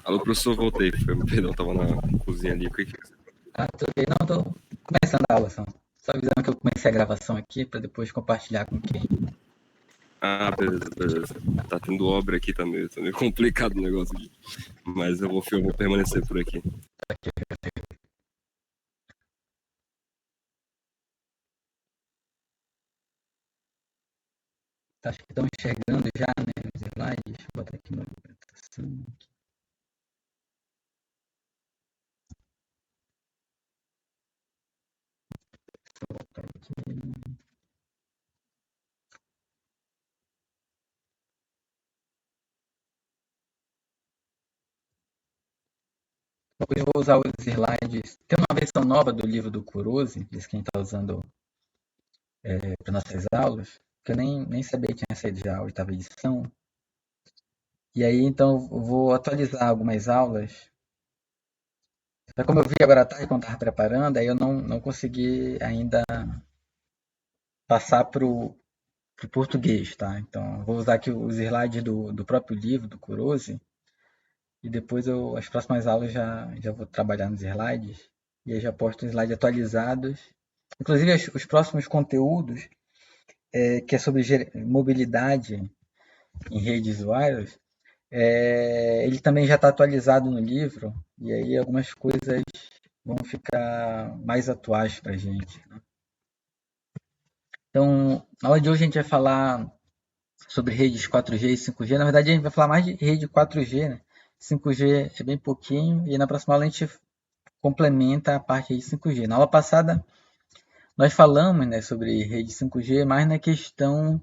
Alô, professor, voltei. Perdão, tava na cozinha ali. O que que... Tô ok. Não, tô começando a aula, só avisando que eu comecei a gravação aqui para depois compartilhar com quem. Ah, beleza, beleza. Tá tendo obra aqui, tá meio complicado o negócio aqui. Mas eu vou permanecer por aqui. Acho que estão enxergando já, né, os slides. Vou botar aqui uma apresentação. Vou botar aqui. Depois eu vou usar os slides. Tem uma versão nova do livro do Kurose, diz quem está usando para nossas aulas, que eu nem sabia que tinha saído já a oitava edição. E aí, então, eu vou atualizar algumas aulas. Como eu vi agora à tarde, quando estava preparando, aí eu não consegui ainda passar para o português, tá? Então, eu vou usar aqui os slides do próprio livro, do Kurose, e depois as próximas aulas já vou trabalhar nos slides, e aí já posto os slides atualizados. Inclusive, os próximos conteúdos, que é sobre mobilidade em redes wireless, ele também já está atualizado no livro, e aí algumas coisas vão ficar mais atuais para a gente, né? Então, na aula de hoje a gente vai falar sobre redes 4G e 5G. Na verdade, a gente vai falar mais de rede 4G, né? 5G é bem pouquinho, e na próxima aula a gente complementa a parte de 5G. Na aula passada, nós falamos, né, sobre rede 5G, mais na questão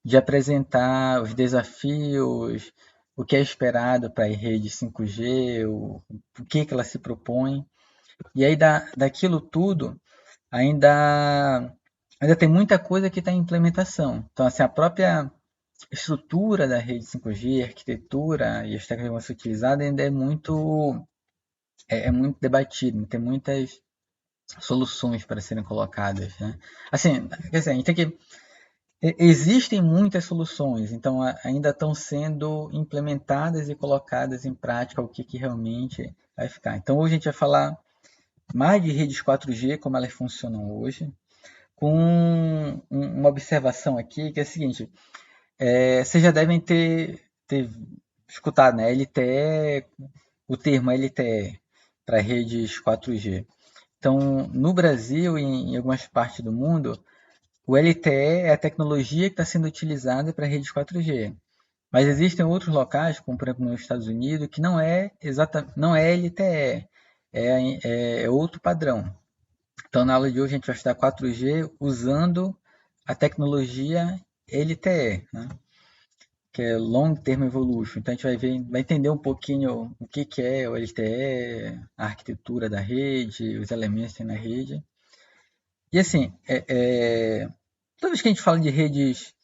de apresentar os desafios, o que é esperado para a rede 5G, o que ela se propõe. E aí, daquilo tudo, ainda tem muita coisa que está em implementação. Então, assim, a própria estrutura da rede 5G, a arquitetura e as técnicas que vão ser utilizadas ainda é muito debatido, tem muitas soluções para serem colocadas, né? Assim, quer dizer, a gente tem que existem muitas soluções, então ainda estão sendo implementadas e colocadas em prática o que realmente vai ficar. Então hoje a gente vai falar mais de redes 4G, como elas funcionam hoje, com uma observação aqui que é a seguinte: vocês já devem ter escutado, né? LTE, o termo LTE para redes 4G. Então, no Brasil e em algumas partes do mundo, o LTE é a tecnologia que está sendo utilizada para redes 4G. Mas existem outros locais, como por exemplo nos Estados Unidos, que não é LTE, é outro padrão. Então, na aula de hoje, a gente vai estudar 4G usando a tecnologia LTE, né? Que é Long Term Evolution. Então, a gente vai entender um pouquinho o que é o LTE, a arquitetura da rede, os elementos que tem na rede. E assim, toda vez que a gente fala de redes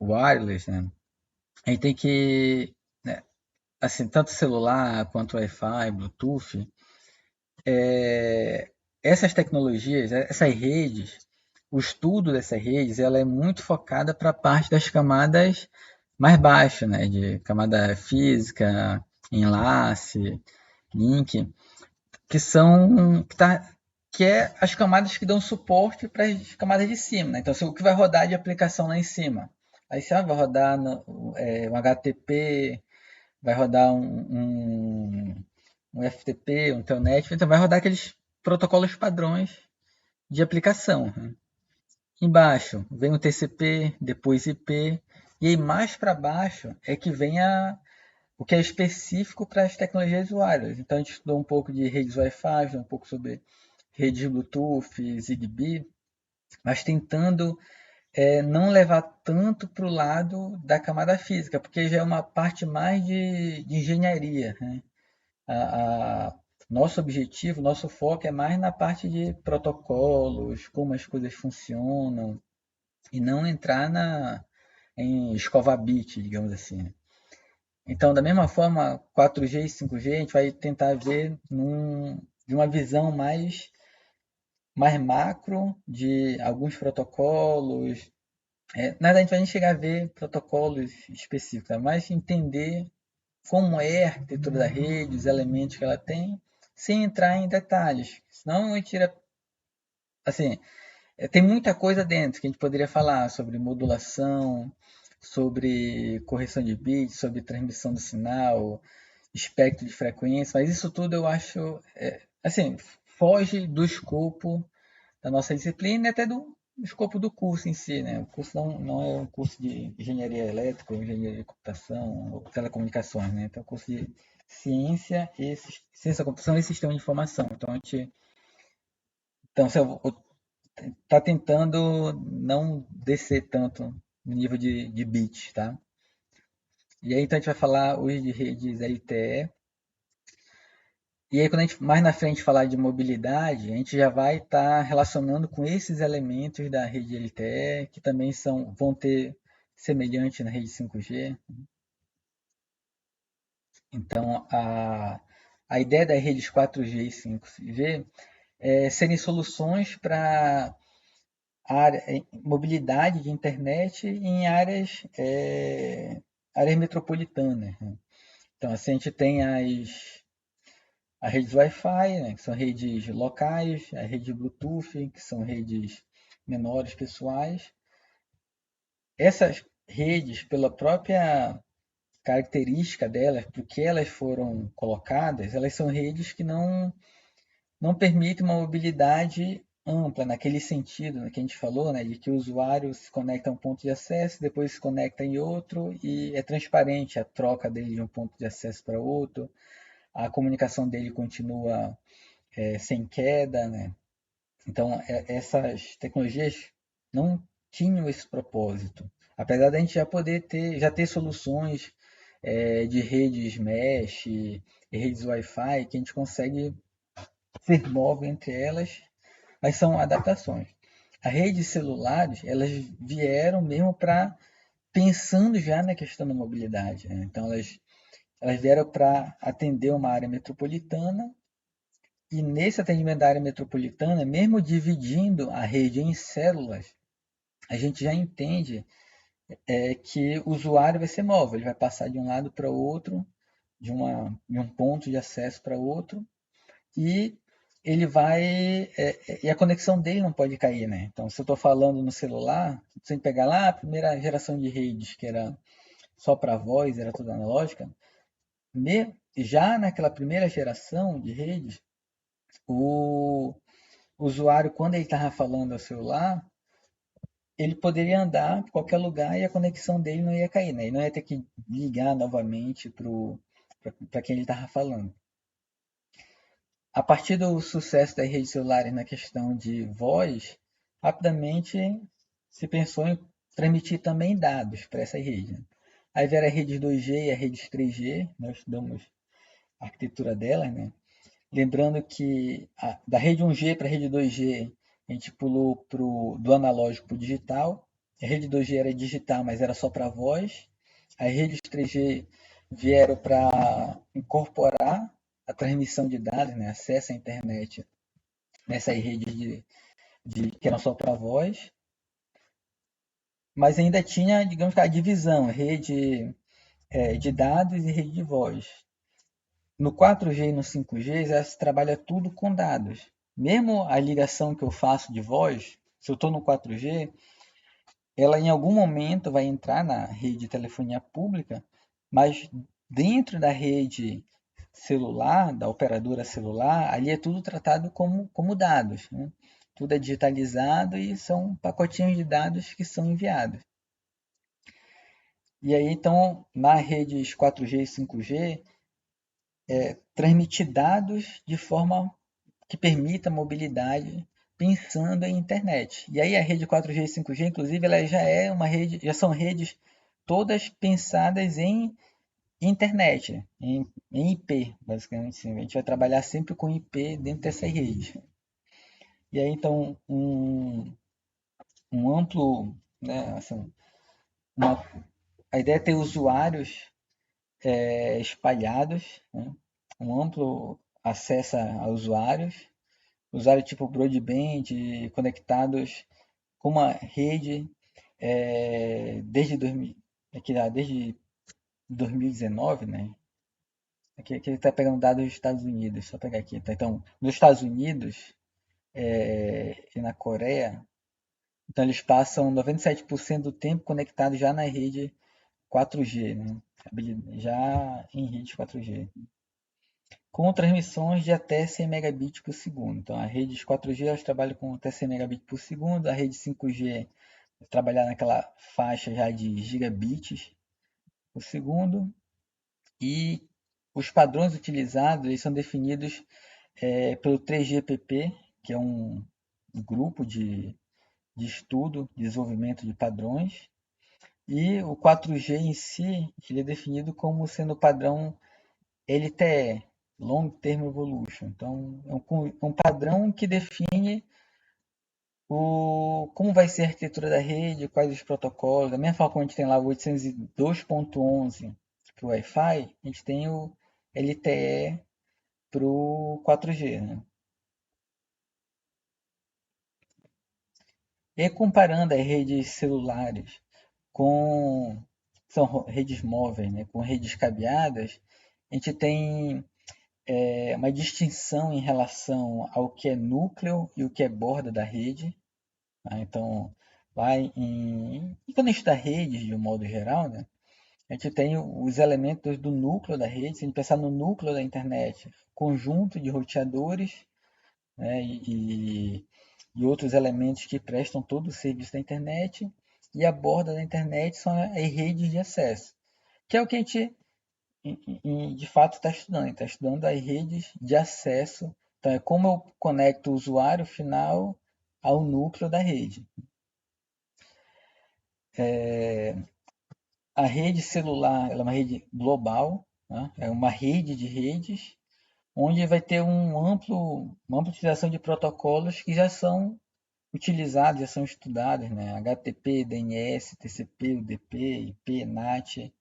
wireless, né, a gente tem que, né, assim, tanto celular quanto Wi-Fi, Bluetooth, essas tecnologias, essas redes, o estudo dessas redes, ela é muito focada para a parte das camadas mais baixas, né, de camada física, enlace, link, que é as camadas que dão suporte para as camadas de cima, né? Então, o que vai rodar de aplicação lá em cima? Aí você vai rodar um HTTP, vai rodar um FTP, um Telnet, então vai rodar aqueles protocolos padrões de aplicação, né? Embaixo vem o TCP, depois IP, e aí mais para baixo é que vem o que é específico para as tecnologias wireless. Então a gente estudou um pouco de redes Wi-Fi, um pouco sobre redes Bluetooth, Zigbee, mas tentando não levar tanto para o lado da camada física, porque já é uma parte mais de engenharia, né? Nosso objetivo, nosso foco é mais na parte de protocolos, como as coisas funcionam, e não entrar em escovar bit, digamos assim, né? Então, da mesma forma, 4G e 5G, a gente vai tentar ver de uma visão mais mais macro de alguns protocolos. Nada, a gente vai chegar a ver protocolos específicos, tá? Mas entender como é a arquitetura da rede, os elementos que ela tem, sem entrar em detalhes. Senão a gente tira, assim, tem muita coisa dentro que a gente poderia falar sobre modulação, sobre correção de bits, sobre transmissão do sinal, espectro de frequência, mas isso tudo eu acho, assim, foge do escopo da nossa disciplina e até do escopo do curso em si, né? O curso não é um curso de engenharia elétrica, ou engenharia de computação, ou telecomunicações, né? Então, é um curso de ciência da computação e sistema de informação. Então, a gente, então, se eu, tá tentando não descer tanto no nível de bit, tá? E aí, então, a gente vai falar hoje de redes LTE. E aí, quando a gente mais na frente falar de mobilidade, a gente já vai estar relacionando com esses elementos da rede LTE, que também vão ter semelhante na rede 5G. Então, a ideia das redes 4G e 5G é serem soluções para mobilidade de internet em áreas metropolitanas, né? Então, assim, a gente tem as redes Wi-Fi, né, que são redes locais, a rede Bluetooth, que são redes menores pessoais. Essas redes, pela própria característica delas, porque elas foram colocadas, elas são redes que não permitem uma mobilidade ampla, naquele sentido, né, que a gente falou, né, de que o usuário se conecta a um ponto de acesso, depois se conecta em outro e é transparente a troca dele de um ponto de acesso para outro, a comunicação dele continua sem queda, né? Então, essas tecnologias não tinham esse propósito. Apesar da gente já ter soluções de redes mesh e redes Wi-Fi que a gente consegue ser móvel entre elas, mas são adaptações. As redes celulares, elas vieram mesmo para pensando já na questão da mobilidade, né? Então, elas vieram para atender uma área metropolitana. E nesse atendimento da área metropolitana, mesmo dividindo a rede em células, a gente já entende que o usuário vai ser móvel, ele vai passar de um lado para o outro, de um ponto de acesso para outro, e ele vai. E a conexão dele não pode cair, né? Então, se eu estou falando no celular, sem pegar lá a primeira geração de redes, que era só para voz, era tudo analógica, já naquela primeira geração de redes, o usuário, quando ele estava falando ao celular, ele poderia andar para qualquer lugar e a conexão dele não ia cair, né? Ele não ia ter que ligar novamente para quem ele estava falando. A partir do sucesso das redes celulares na questão de voz, rapidamente se pensou em transmitir também dados para essa rede, né? Aí vieram as redes 2G e as redes 3G, nós estudamos a arquitetura delas, né? Lembrando que da rede 1G para a rede 2G, a gente pulou do analógico para o digital. A rede 2G era digital, mas era só para voz. As redes 3G vieram para incorporar a transmissão de dados, né, acesso à internet nessas redes que eram só para voz. Mas ainda tinha, digamos, a divisão, rede de dados e rede de voz. No 4G e no 5G já se trabalha tudo com dados. Mesmo a ligação que eu faço de voz, se eu estou no 4G, ela em algum momento vai entrar na rede de telefonia pública, mas dentro da rede celular, da operadora celular, ali é tudo tratado como dados, né? Tudo é digitalizado e são pacotinhos de dados que são enviados. E aí, então, nas redes 4G e 5G, transmitir dados de forma que permita a mobilidade pensando em internet. E aí a rede 4G e 5G, inclusive, ela já é uma rede, já são redes todas pensadas em internet, em IP, basicamente. Sim. A gente vai trabalhar sempre com IP dentro dessas redes. E aí, então, um amplo, né, assim, a ideia é ter usuários espalhados, né, um amplo acesso a usuários, usuários tipo broadband conectados com uma rede desde 2000, desde 2019, né? Aqui ele está pegando dados dos Estados Unidos, só pegar aqui. Tá? Então, nos Estados Unidos e na Coreia, então eles passam 97% do tempo conectados já na rede 4G, né? Já em rede 4G, com transmissões de até 100 megabits por segundo. Então, a rede 4G elas trabalham com até 100 megabits por segundo, a rede 5G trabalhar naquela faixa já de gigabits por segundo, e os padrões utilizados eles são definidos pelo 3GPP, que é um grupo de estudo, de desenvolvimento de padrões, e o 4G em si ele é definido como sendo o padrão LTE, Long Term Evolution. Então, é um padrão que define como vai ser a arquitetura da rede, quais os protocolos. Da mesma forma que a gente tem lá o 802.11 para o Wi-Fi, a gente tem o LTE para o 4G. Né? E comparando as redes celulares com são redes móveis, né, com redes cabeadas, a gente tem uma distinção em relação ao que é núcleo e o que é borda da rede. Tá? Então, e quando a gente estuda redes de um modo geral, né, a gente tem os elementos do núcleo da rede. Se a gente pensar no núcleo da internet, conjunto de roteadores, né, e outros elementos que prestam todo o serviço da internet, e a borda da internet são as redes de acesso, que é o que a gente de fato está estudando. Está estudando as redes de acesso. Então, é como eu conecto o usuário final ao núcleo da rede. A rede celular ela é uma rede global, né? É uma rede de redes, onde vai ter uma ampla utilização de protocolos que já são utilizados, já são estudados, né? HTTP, DNS, TCP, UDP, IP, NAT,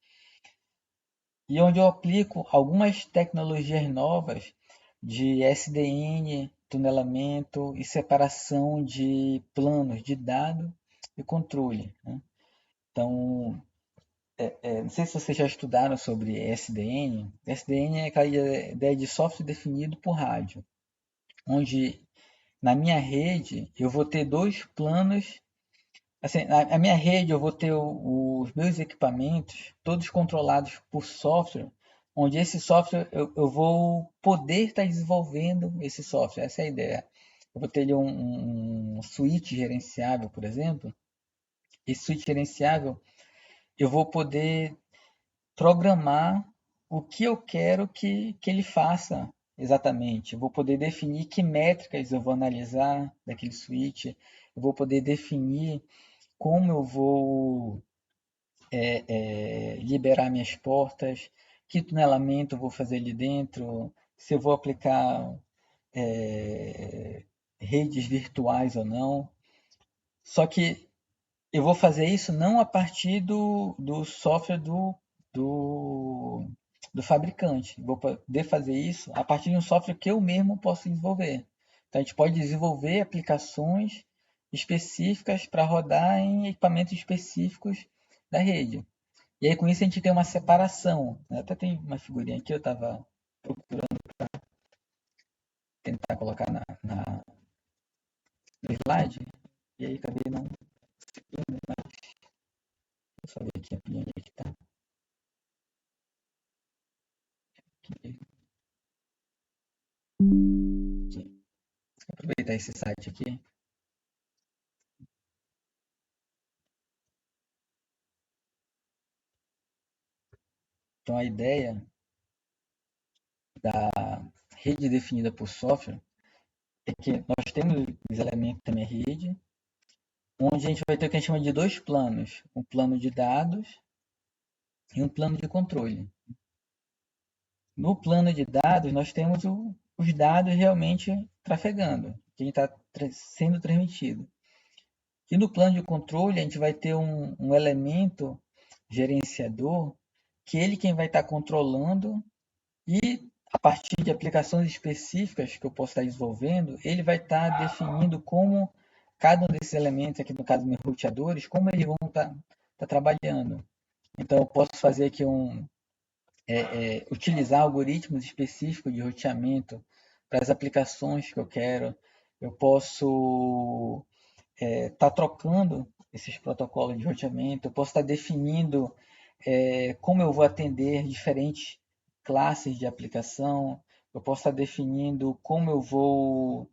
e onde eu aplico algumas tecnologias novas de SDN, tunelamento e separação de planos de dado e controle. Né? Então, não sei se vocês já estudaram sobre SDN. SDN é aquela ideia de software definido por rádio, onde na minha rede eu vou ter dois planos. Assim, a minha rede eu vou ter os meus equipamentos todos controlados por software, onde esse software eu vou poder estar desenvolvendo esse software. Essa é a ideia. Eu vou ter ali um switch gerenciável, por exemplo. Esse switch gerenciável eu vou poder programar o que eu quero que ele faça exatamente. Eu vou poder definir que métricas eu vou analisar daquele switch. Eu vou poder definir como eu vou liberar minhas portas, que tunelamento eu vou fazer ali dentro, se eu vou aplicar redes virtuais ou não. Só que eu vou fazer isso não a partir do software do, do fabricante. Vou poder fazer isso a partir de um software que eu mesmo posso desenvolver. Então, a gente pode desenvolver aplicações específicas para rodar em equipamentos específicos da rede. E aí, com isso, a gente tem uma separação. Até tem uma figurinha aqui, eu estava procurando tentar colocar no slide, e aí acabei não conseguindo, mas vou só ver aqui onde é que está. Aqui. Vou aproveitar esse site aqui. Então, a ideia da rede definida por software é que nós temos os elementos da minha rede, onde a gente vai ter o que a gente chama de dois planos. Um plano de dados e um plano de controle. No plano de dados, nós temos os dados realmente trafegando, que está sendo transmitido. E no plano de controle, a gente vai ter um elemento gerenciador, que ele quem vai estar controlando e a partir de aplicações específicas que eu posso estar desenvolvendo, ele vai estar definindo como cada um desses elementos, aqui no caso meus roteadores, como eles vão estar trabalhando. Então eu posso fazer aqui utilizar algoritmos específicos de roteamento para as aplicações que eu quero. Eu posso estar trocando esses protocolos de roteamento, eu posso estar definindo como eu vou atender diferentes classes de aplicação, eu posso estar definindo como eu vou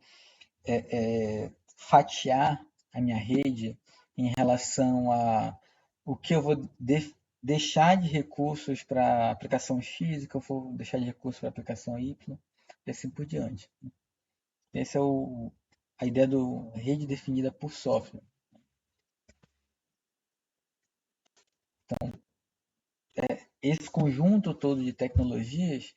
fatiar a minha rede em relação a o que eu vou deixar de recursos para a aplicação X, o que eu vou deixar de recursos para a aplicação Y, e assim por diante. Essa é a ideia do rede definida por software. Esse conjunto todo de tecnologias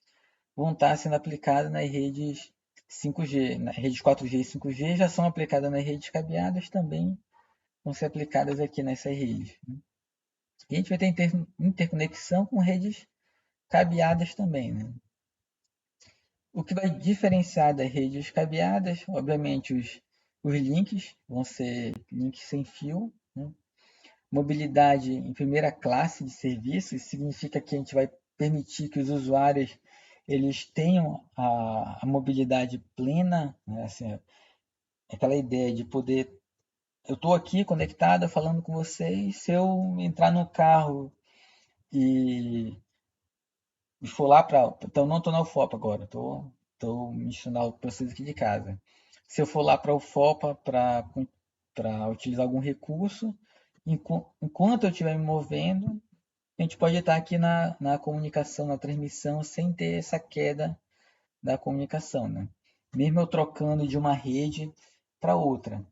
vão estar sendo aplicadas nas redes 5G, nas redes 4G e 5G já são aplicadas nas redes cabeadas, também vão ser aplicadas aqui nessas redes. E a gente vai ter interconexão com redes cabeadas também, né? O que vai diferenciar das redes cabeadas, obviamente, os links vão ser links sem fio, né? Mobilidade em primeira classe de serviços significa que a gente vai permitir que os usuários eles tenham a mobilidade plena, né? Assim, aquela ideia de poder, eu estou aqui conectado falando com vocês, se eu entrar no carro e for lá para, então não estou na UFOPA agora, estou me ensinando o processo aqui de casa. Se eu for lá para a UFOPA para utilizar algum recurso, enquanto eu estiver me movendo, a gente pode estar aqui na comunicação, na transmissão, sem ter essa queda da comunicação, né? Mesmo eu trocando de uma rede para outra,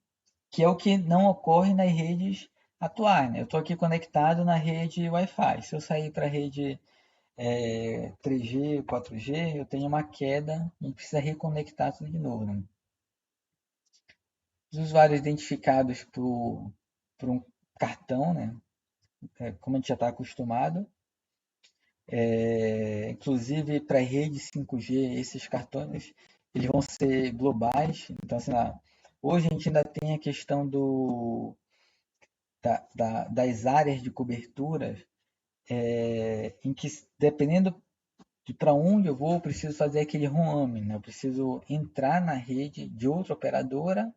que é o que não ocorre nas redes atuais, né? Eu estou aqui conectado na rede Wi-Fi. Se eu sair para a rede 3G, 4G, eu tenho uma queda e precisa reconectar tudo de novo, né? Os usuários identificados por um cartão, né? Como a gente já está acostumado, inclusive para a rede 5G, esses cartões eles vão ser globais. Então, assim, hoje a gente ainda tem a questão das áreas de cobertura, em que, dependendo de para onde eu vou, eu preciso fazer aquele roaming, né? Eu preciso entrar na rede de outra operadora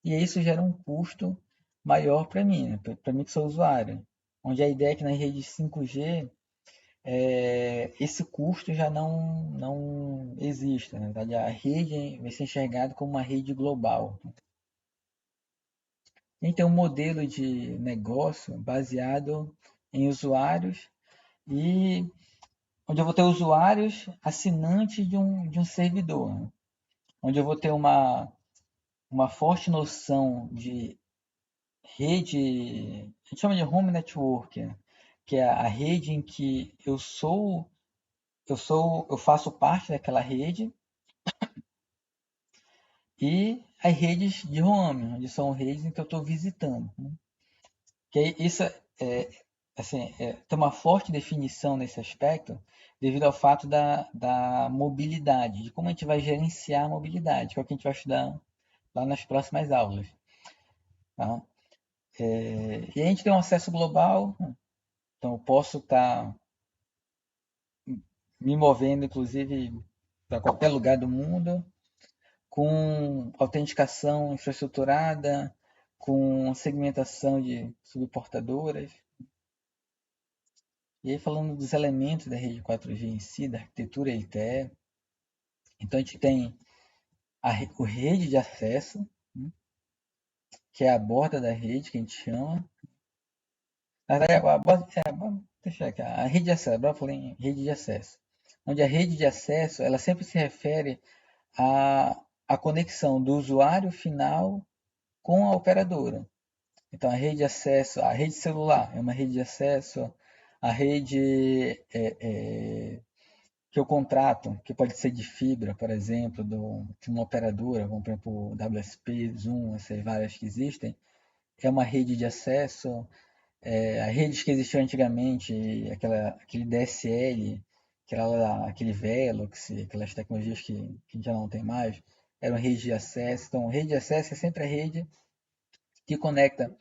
e isso gera um custo maior para mim, né? Para mim que sou usuário. Onde a ideia é que na rede 5G esse custo já não existe. Na verdade, a rede vai ser enxergada como uma rede global. A gente tem um modelo de negócio baseado em usuários e onde eu vou ter usuários assinantes de um servidor, né? Onde eu vou ter uma forte noção de rede, a gente chama de home network, né? Que é a rede em que eu faço parte daquela rede, e as redes de home, onde são redes em que eu estou visitando, né? Que isso assim, tem uma forte definição nesse aspecto devido ao fato da mobilidade, de como a gente vai gerenciar a mobilidade, que é o que a gente vai estudar lá nas próximas aulas. Tá? E a gente tem um acesso global, então eu posso estar me movendo, inclusive, para qualquer lugar do mundo, com autenticação infraestruturada, com segmentação de subportadoras. E aí, falando dos elementos da rede 4G em si, da arquitetura LTE, então a gente tem a rede de acesso, né, que é a borda da rede, que a gente chama. Na verdade, deixa aqui, a rede de acesso, agora eu falei em rede de acesso. Onde a rede de acesso, ela sempre se refere à conexão do usuário final com a operadora. Então, a rede de acesso, a rede celular é uma rede de acesso, a rede que eu contrato, que pode ser de fibra, por exemplo, de uma operadora, como por exemplo WSP, Zoom, essas várias que existem, é uma rede de acesso. As redes que existiam antigamente, aquele DSL, aquele Velox, aquelas tecnologias que a gente já não tem mais, eram rede de acesso. Então, rede de acesso é sempre a rede que conecta,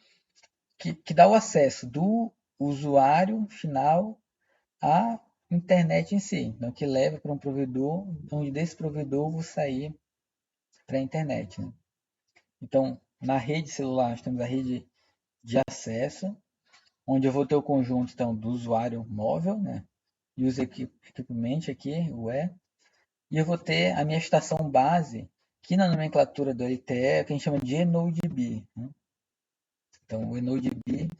que dá o acesso do usuário final à internet em si. Então, que leva para um provedor, onde desse provedor eu vou sair para a internet. Né? Então, na rede celular, nós temos a rede de acesso, onde eu vou ter o conjunto então, do usuário móvel, né? User Equipment aqui, o E, e eu vou ter a minha estação base, que na nomenclatura do LTE é o que a gente chama de eNodeB. Né? Então, o eNodeB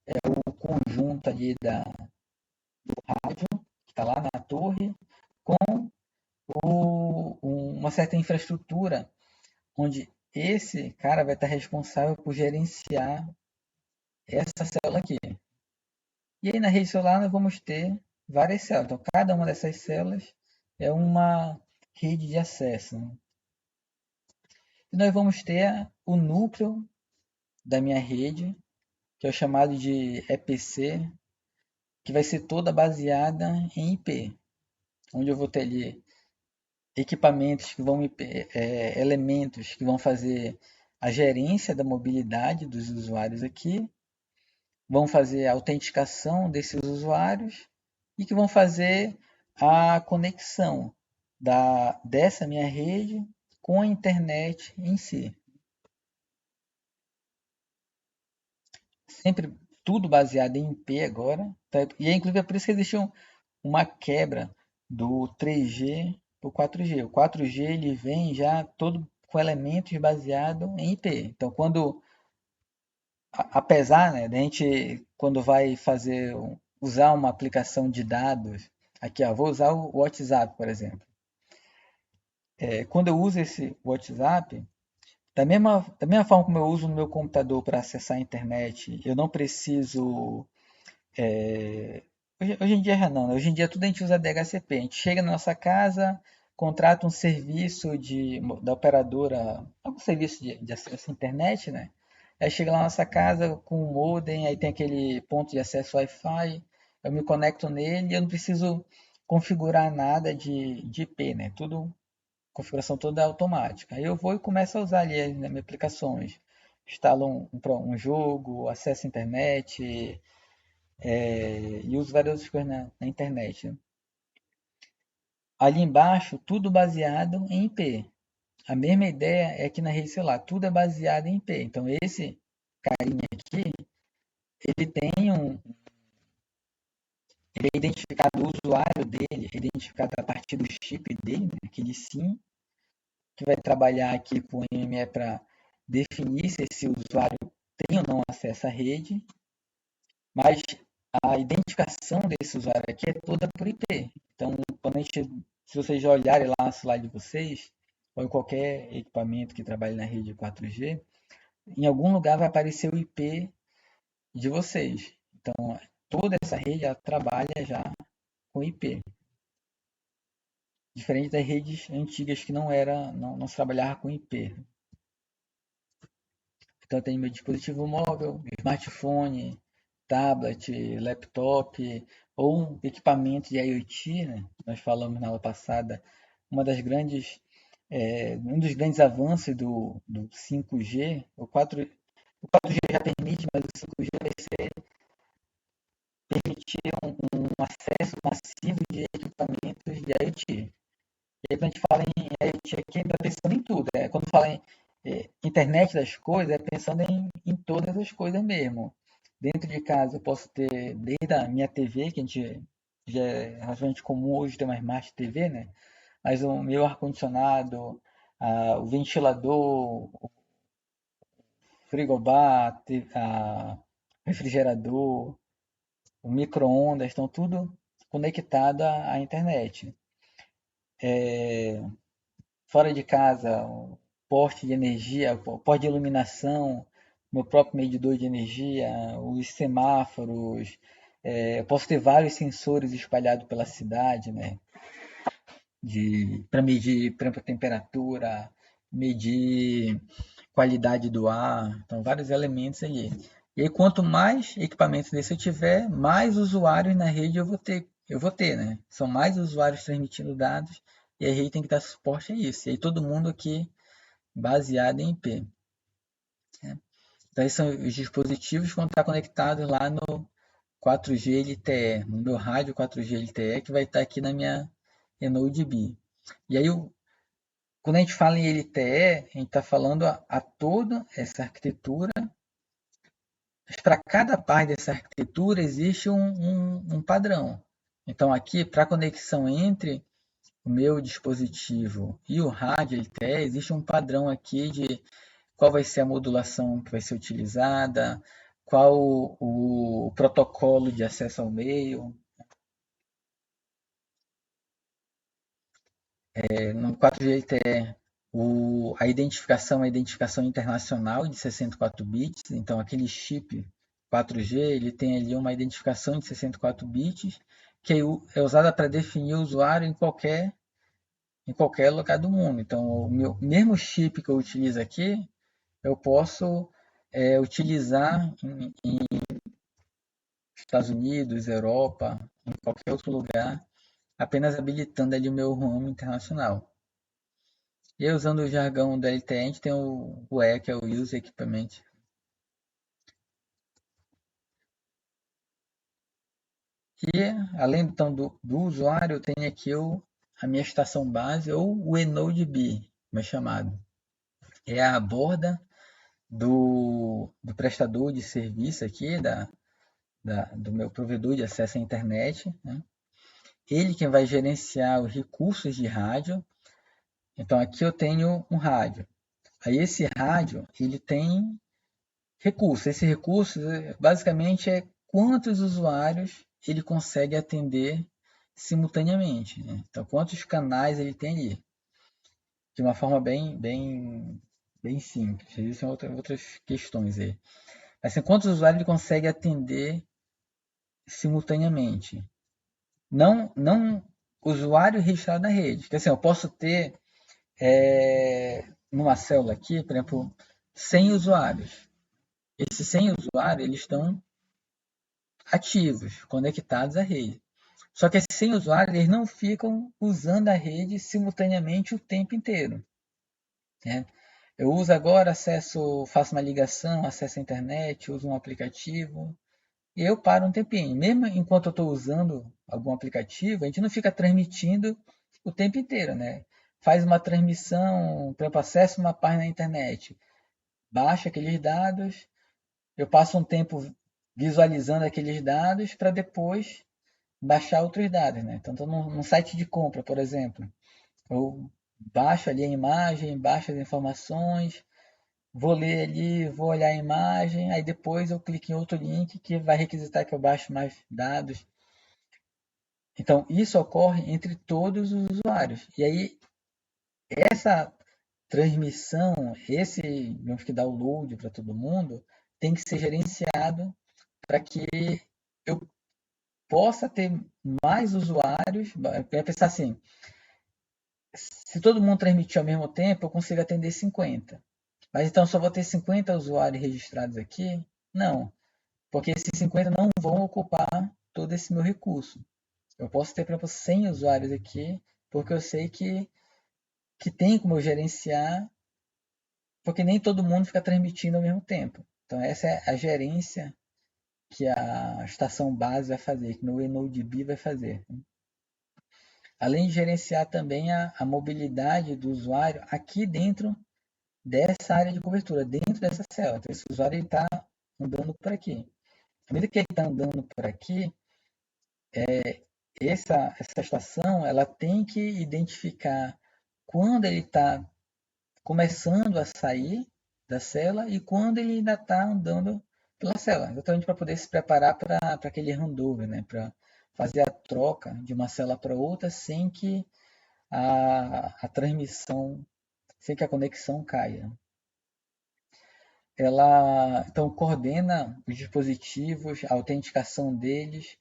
é o conjunto ali do rádio, que está lá na torre, com uma certa infraestrutura, onde esse cara vai estar responsável por gerenciar essa célula aqui. E aí na rede celular nós vamos ter várias células. Então, cada uma dessas células é uma rede de acesso. Né? E nós vamos ter o núcleo da minha rede, que é o chamado de EPC, que vai ser toda baseada em IP, onde eu vou ter ali equipamentos que vão elementos que vão fazer a gerência da mobilidade dos usuários aqui, vão fazer a autenticação desses usuários e que vão fazer a conexão dessa minha rede com a internet em si. Sempre tudo baseado em IP agora. Tá? E inclusive é por isso que existe uma quebra do 3G para o 4G. O 4G ele vem já todo com elementos baseados em IP. Então, apesar, né, da gente, quando vai usar uma aplicação de dados, aqui, ó, vou usar o WhatsApp, por exemplo. Quando eu uso esse WhatsApp, da mesma forma como eu uso no meu computador para acessar a internet, eu não preciso. Hoje em dia já não, né? Hoje em dia tudo a gente usa DHCP. A gente chega na nossa casa, contrata um serviço da operadora, algum serviço de acesso à internet, né? Aí chega lá na nossa casa com o modem, aí tem aquele ponto de acesso Wi-Fi, eu me conecto nele e eu não preciso configurar nada de IP, né? Tudo, configuração toda automática. Aí eu vou e começo a usar ali as minhas aplicações. Instalo um jogo, acesso à internet, e uso várias outras coisas na internet. Né? Ali embaixo, tudo baseado em IP. A mesma ideia é que na rede celular, tudo é baseado em IP. Então, esse carinha aqui, ele tem ele é identificado, o usuário dele é identificado a partir do chip dele, né, aquele SIM, que vai trabalhar aqui com o MME para definir se esse usuário tem ou não acesso à rede, mas a identificação desse usuário aqui é toda por IP. Então, se vocês já olharem lá no slide de vocês, ou em qualquer equipamento que trabalhe na rede 4G, em algum lugar vai aparecer o IP de vocês. Então, toda essa rede ela trabalha já com IP. Diferente das redes antigas que não se trabalhava com IP. Então, eu tenho meu dispositivo móvel, smartphone, tablet, laptop ou um equipamento de IoT, né? Nós falamos na aula passada, um dos grandes avanços do 5G, o 4G já permite, mas o 5G vai permitir um acesso massivo de equipamentos de IoT. E aí, quando a gente fala em IoT aqui, a gente está pensando em tudo. Quando fala em internet das coisas, é pensando em todas as coisas mesmo. Dentro de casa eu posso ter desde a minha TV, que a gente já é relativamente comum hoje ter uma Smart TV, né? Mas o meu ar-condicionado, o ventilador, o frigobar, refrigerador, o micro-ondas, estão tudo conectado à internet. Fora de casa, o porte de energia, o porte de iluminação, meu próprio medidor de energia, os semáforos, eu posso ter vários sensores espalhados pela cidade, né? Para medir, por exemplo, a temperatura, medir qualidade do ar, então vários elementos ali. E aí, quanto mais equipamentos desse eu tiver, mais usuários na rede eu vou ter eu vou ter, né? São mais usuários transmitindo dados e a rede tem que dar suporte a isso. E aí todo mundo aqui baseado em IP. Né? Então, esses são os dispositivos que vão estar conectados lá no 4G LTE, no meu rádio 4G LTE, que vai estar aqui na minha EnodeB. E aí, quando a gente fala em LTE, a gente está falando a toda essa arquitetura. Para cada parte dessa arquitetura existe um padrão. Então, aqui, para a conexão entre o meu dispositivo e o rádio LTE, existe um padrão aqui de qual vai ser a modulação que vai ser utilizada, qual o protocolo de acesso ao meio. No 4G LTE, a identificação é a identificação internacional de 64 bits, então aquele chip 4G ele tem ali uma identificação de 64 bits que é usada para definir o usuário em qualquer lugar do mundo. Então, o meu mesmo chip que eu utilizo aqui, eu posso utilizar em Estados Unidos, Europa, em qualquer outro lugar, apenas habilitando ali o meu home internacional. E aí, usando o jargão da LTE, a gente tem o E, que é o User Equipment. E, além então, do usuário, eu tenho aqui a minha estação base, ou o EnodeB, como é chamado. É a borda do prestador de serviço aqui, do meu provedor de acesso à internet. Né? Ele quem vai gerenciar os recursos de rádio. Então, aqui eu tenho um rádio. Aí, esse rádio, ele tem recursos. Esse recurso, basicamente, é quantos usuários ele consegue atender simultaneamente. Né? Então, quantos canais ele tem ali. De uma forma bem simples. Existem outras questões aí. Mas, assim, quantos usuários ele consegue atender simultaneamente? Não usuário registrado na rede. Porque, assim, eu posso ter numa célula aqui, por exemplo, 100 usuários. Esses 100 usuários eles estão ativos, conectados à rede. Só que esses 100 usuários eles não ficam usando a rede simultaneamente o tempo inteiro. Né? Eu uso agora faço uma ligação, acesso à internet, uso um aplicativo e eu paro um tempinho. Mesmo enquanto eu estou usando algum aplicativo, a gente não fica transmitindo o tempo inteiro, né? Faz uma transmissão, por exemplo, acessa uma página na internet, baixa aqueles dados, eu passo um tempo visualizando aqueles dados para depois baixar outros dados, né? Então, estou num site de compra, por exemplo, eu baixo ali a imagem, baixo as informações, vou ler ali, vou olhar a imagem, aí depois eu clico em outro link que vai requisitar que eu baixe mais dados. Então, isso ocorre entre todos os usuários. E aí, essa transmissão, esse digamos que download para todo mundo, tem que ser gerenciado para que eu possa ter mais usuários. Eu pensar assim, se todo mundo transmitir ao mesmo tempo, eu consigo atender 50. Mas então só vou ter 50 usuários registrados aqui? Não, porque esses 50 não vão ocupar todo esse meu recurso. Eu posso ter, por exemplo, 100 usuários aqui, porque eu sei que tem como eu gerenciar, porque nem todo mundo fica transmitindo ao mesmo tempo. Então essa é a gerência que a estação base vai fazer, que meu EnodeB vai fazer. Além de gerenciar também a mobilidade do usuário aqui dentro dessa área de cobertura, dentro dessa célula. Então, esse usuário está andando por aqui. À medida que ele está andando por aqui, essa estação ela tem que identificar quando ele está começando a sair da célula e quando ele ainda está andando pela célula, exatamente para poder se preparar para aquele handover, né? Para fazer a troca de uma célula para outra sem que a transmissão, sem que a conexão caia. Ela então coordena os dispositivos, a autenticação deles,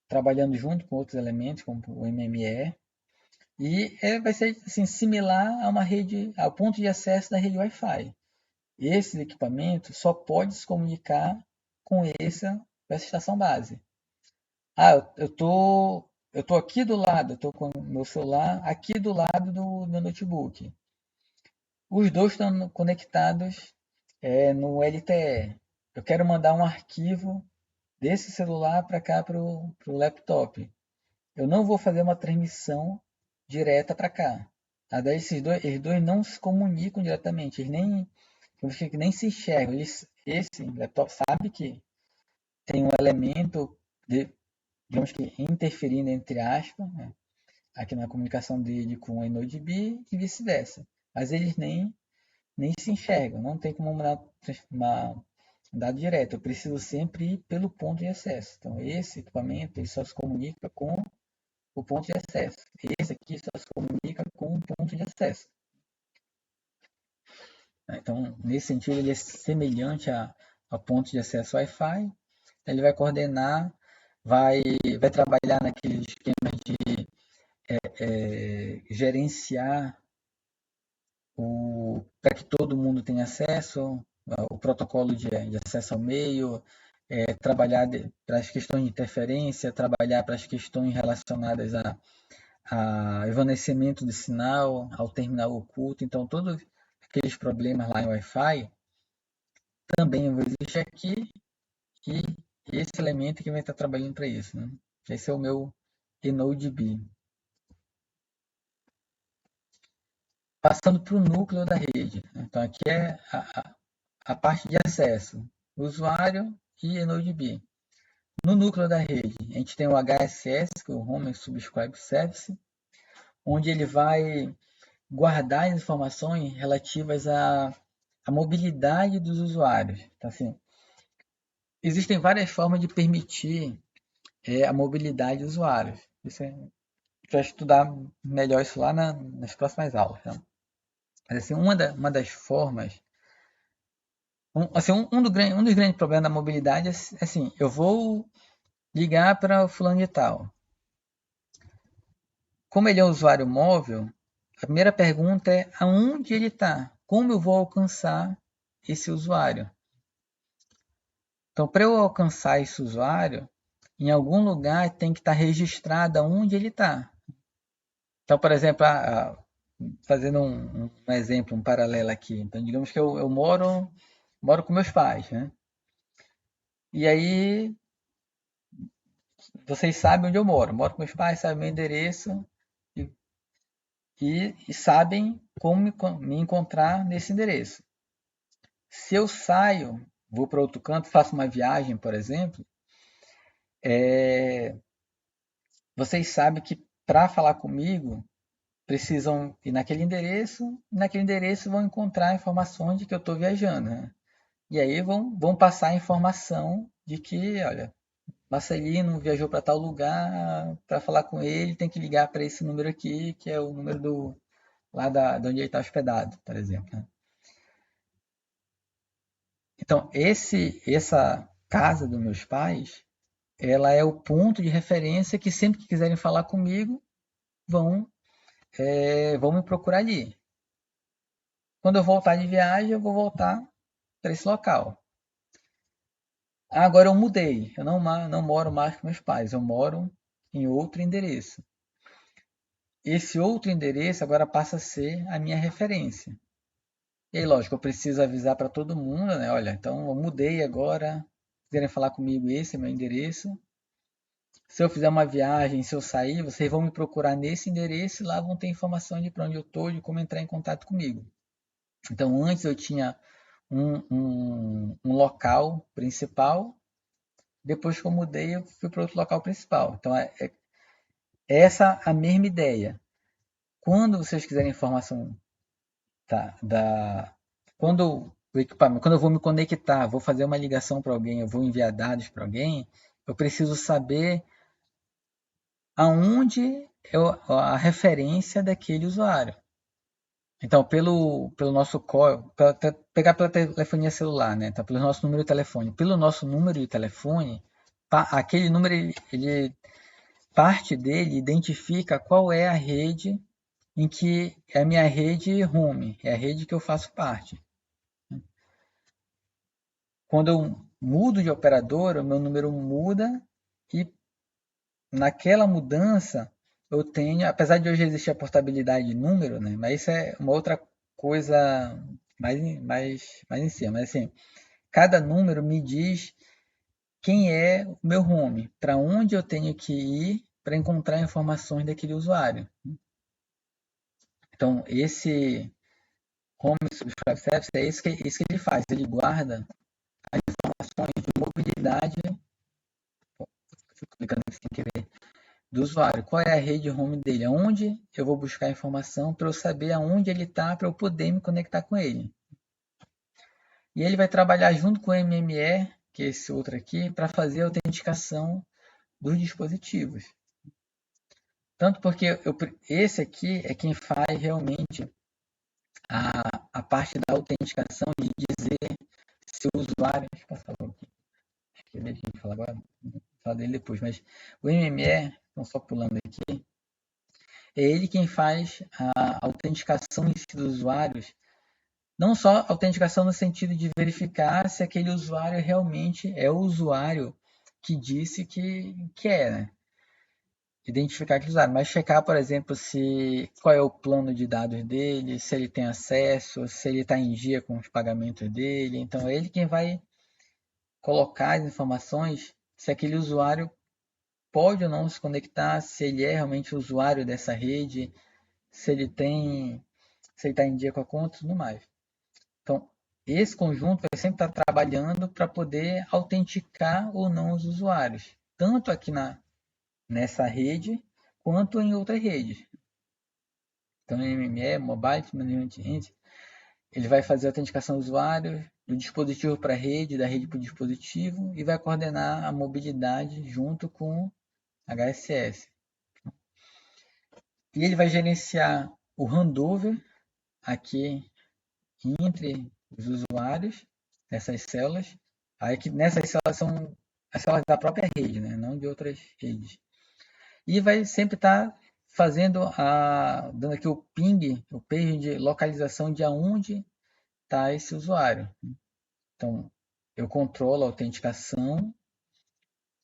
trabalhando junto com outros elementos, como o MME, e vai ser assim, similar a uma rede, ao ponto de acesso da rede Wi-Fi. Esses equipamentos só podem se comunicar com essa estação base. Eu tô aqui do lado, eu tô com o meu celular aqui do lado do meu notebook. Os dois estão conectados no LTE. Eu quero mandar um arquivo desse celular para cá para o laptop. Eu não vou fazer uma transmissão direta para cá. Daí eles dois não se comunicam diretamente, nem se enxergam. Esse laptop sabe que tem um elemento, digamos que interferindo entre aspas, né, aqui na comunicação dele com o EnodB e vice-versa. Mas eles nem se enxergam, não tem como mandar direto. Eu preciso sempre ir pelo ponto de acesso. Então, esse equipamento ele só se comunica com o ponto de acesso. Esse aqui só se comunica com o ponto de acesso. Então, nesse sentido, ele é semelhante a ponto de acesso Wi-Fi. Ele vai coordenar, vai trabalhar naquele esquema de gerenciar para que todo mundo tenha acesso, o protocolo de acesso ao meio, trabalhar para as questões de interferência, trabalhar para as questões relacionadas a evanescimento de sinal, ao terminal oculto. Então, todos aqueles problemas lá em Wi-Fi também existe aqui e esse elemento que vai estar trabalhando para isso. Né? Esse é o meu EnodB. Passando para o núcleo da rede. Então, aqui é a parte de acesso, usuário e EnodB. No núcleo da rede, a gente tem o HSS, que é o Home Subscribe Service, onde ele vai guardar as informações relativas à mobilidade dos usuários. Então, assim, existem várias formas de permitir a mobilidade dos usuários. Isso a gente vai estudar melhor isso lá nas próximas aulas. Tá? Mas, assim, uma das formas um dos grandes problemas da mobilidade é assim, eu vou ligar para o fulano de tal. Como ele é um usuário móvel, a primeira pergunta é aonde ele está? Como eu vou alcançar esse usuário? Então, para eu alcançar esse usuário, em algum lugar tem que estar registrado aonde ele está. Então, por exemplo, fazendo um exemplo, um paralelo aqui. Então, digamos que eu moro com meus pais, né? E aí vocês sabem onde eu moro. Moro com meus pais, sabem meu endereço e, e sabem como me encontrar nesse endereço. Se eu saio, vou para outro canto, faço uma viagem, por exemplo, vocês sabem que para falar comigo precisam ir naquele endereço vão encontrar informações de que eu estou viajando. Né? E aí vão passar a informação de que, olha, Marcelino viajou para tal lugar, para falar com ele, tem que ligar para esse número aqui, que é o número lá de onde ele está hospedado, por exemplo. Né? Então, essa casa dos meus pais, ela é o ponto de referência que sempre que quiserem falar comigo, vão me procurar ali. Quando eu voltar de viagem, eu vou voltar para esse local. Agora eu mudei, eu não moro mais com meus pais, eu moro em outro endereço. Esse outro endereço agora passa a ser a minha referência. E aí, lógico, eu preciso avisar para todo mundo, né? Olha, então eu mudei agora, se quiserem falar comigo, esse é meu endereço. Se eu fizer uma viagem, se eu sair, vocês vão me procurar nesse endereço e lá vão ter informação de para onde eu estou, de como entrar em contato comigo. Então, antes eu tinha um local principal, depois que eu mudei, eu fui para outro local principal. Então, essa a mesma ideia. Quando vocês quiserem informação quando o equipamento, quando eu vou me conectar, vou fazer uma ligação para alguém, eu vou enviar dados para alguém, eu preciso saber aonde é a referência daquele usuário. Então, pelo nosso código, pegar pela telefonia celular, né? Então, pelo nosso número de telefone. Pelo nosso número de telefone, aquele número, parte dele identifica qual é a rede em que é a minha rede home, é a rede que eu faço parte. Quando eu mudo de operador, o meu número muda e naquela mudança, eu tenho, apesar de hoje existir a portabilidade de número, né? Mas isso é uma outra coisa mais em cima. Mas assim, cada número me diz quem é o meu home, para onde eu tenho que ir para encontrar informações daquele usuário. Então, esse Home Subscribe Service é isso que ele faz. Ele guarda as informações de mobilidade, fico clicando aqui sem querer, do usuário. Qual é a rede home dele? Aonde eu vou buscar informação para eu saber aonde ele está, para eu poder me conectar com ele. E ele vai trabalhar junto com o MME, que é esse outro aqui, para fazer a autenticação dos dispositivos. Tanto porque esse aqui é quem faz realmente a parte da autenticação de dizer se o usuário. Deixa eu passar logo aqui. Acho que ele falar agora. Vou falar dele depois. Mas o MME, então só pulando aqui, é ele quem faz a autenticação em si dos usuários. Não só a autenticação no sentido de verificar se aquele usuário realmente é o usuário que disse que é, né? Identificar aquele usuário, mas checar, por exemplo, se qual é o plano de dados dele, se ele tem acesso, se ele está em dia com os pagamentos dele. Então, é ele quem vai colocar as informações se aquele usuário pode ou não se conectar, se ele é realmente o usuário dessa rede, se ele está em dia com a conta e tudo mais. Então, esse conjunto vai sempre estar trabalhando para poder autenticar ou não os usuários, tanto aqui nessa rede quanto em outras redes. Então, no MME, Mobile Management Entity, ele vai fazer a autenticação do usuário, do dispositivo para a rede, da rede para o dispositivo, e vai coordenar a mobilidade junto com HSS. E ele vai gerenciar o handover aqui entre os usuários, essas células. Aí que nessas células são as células da própria rede, né? Não de outras redes. E vai sempre estar dando aqui o ping, o page de localização de aonde está esse usuário. Então, eu controlo a autenticação,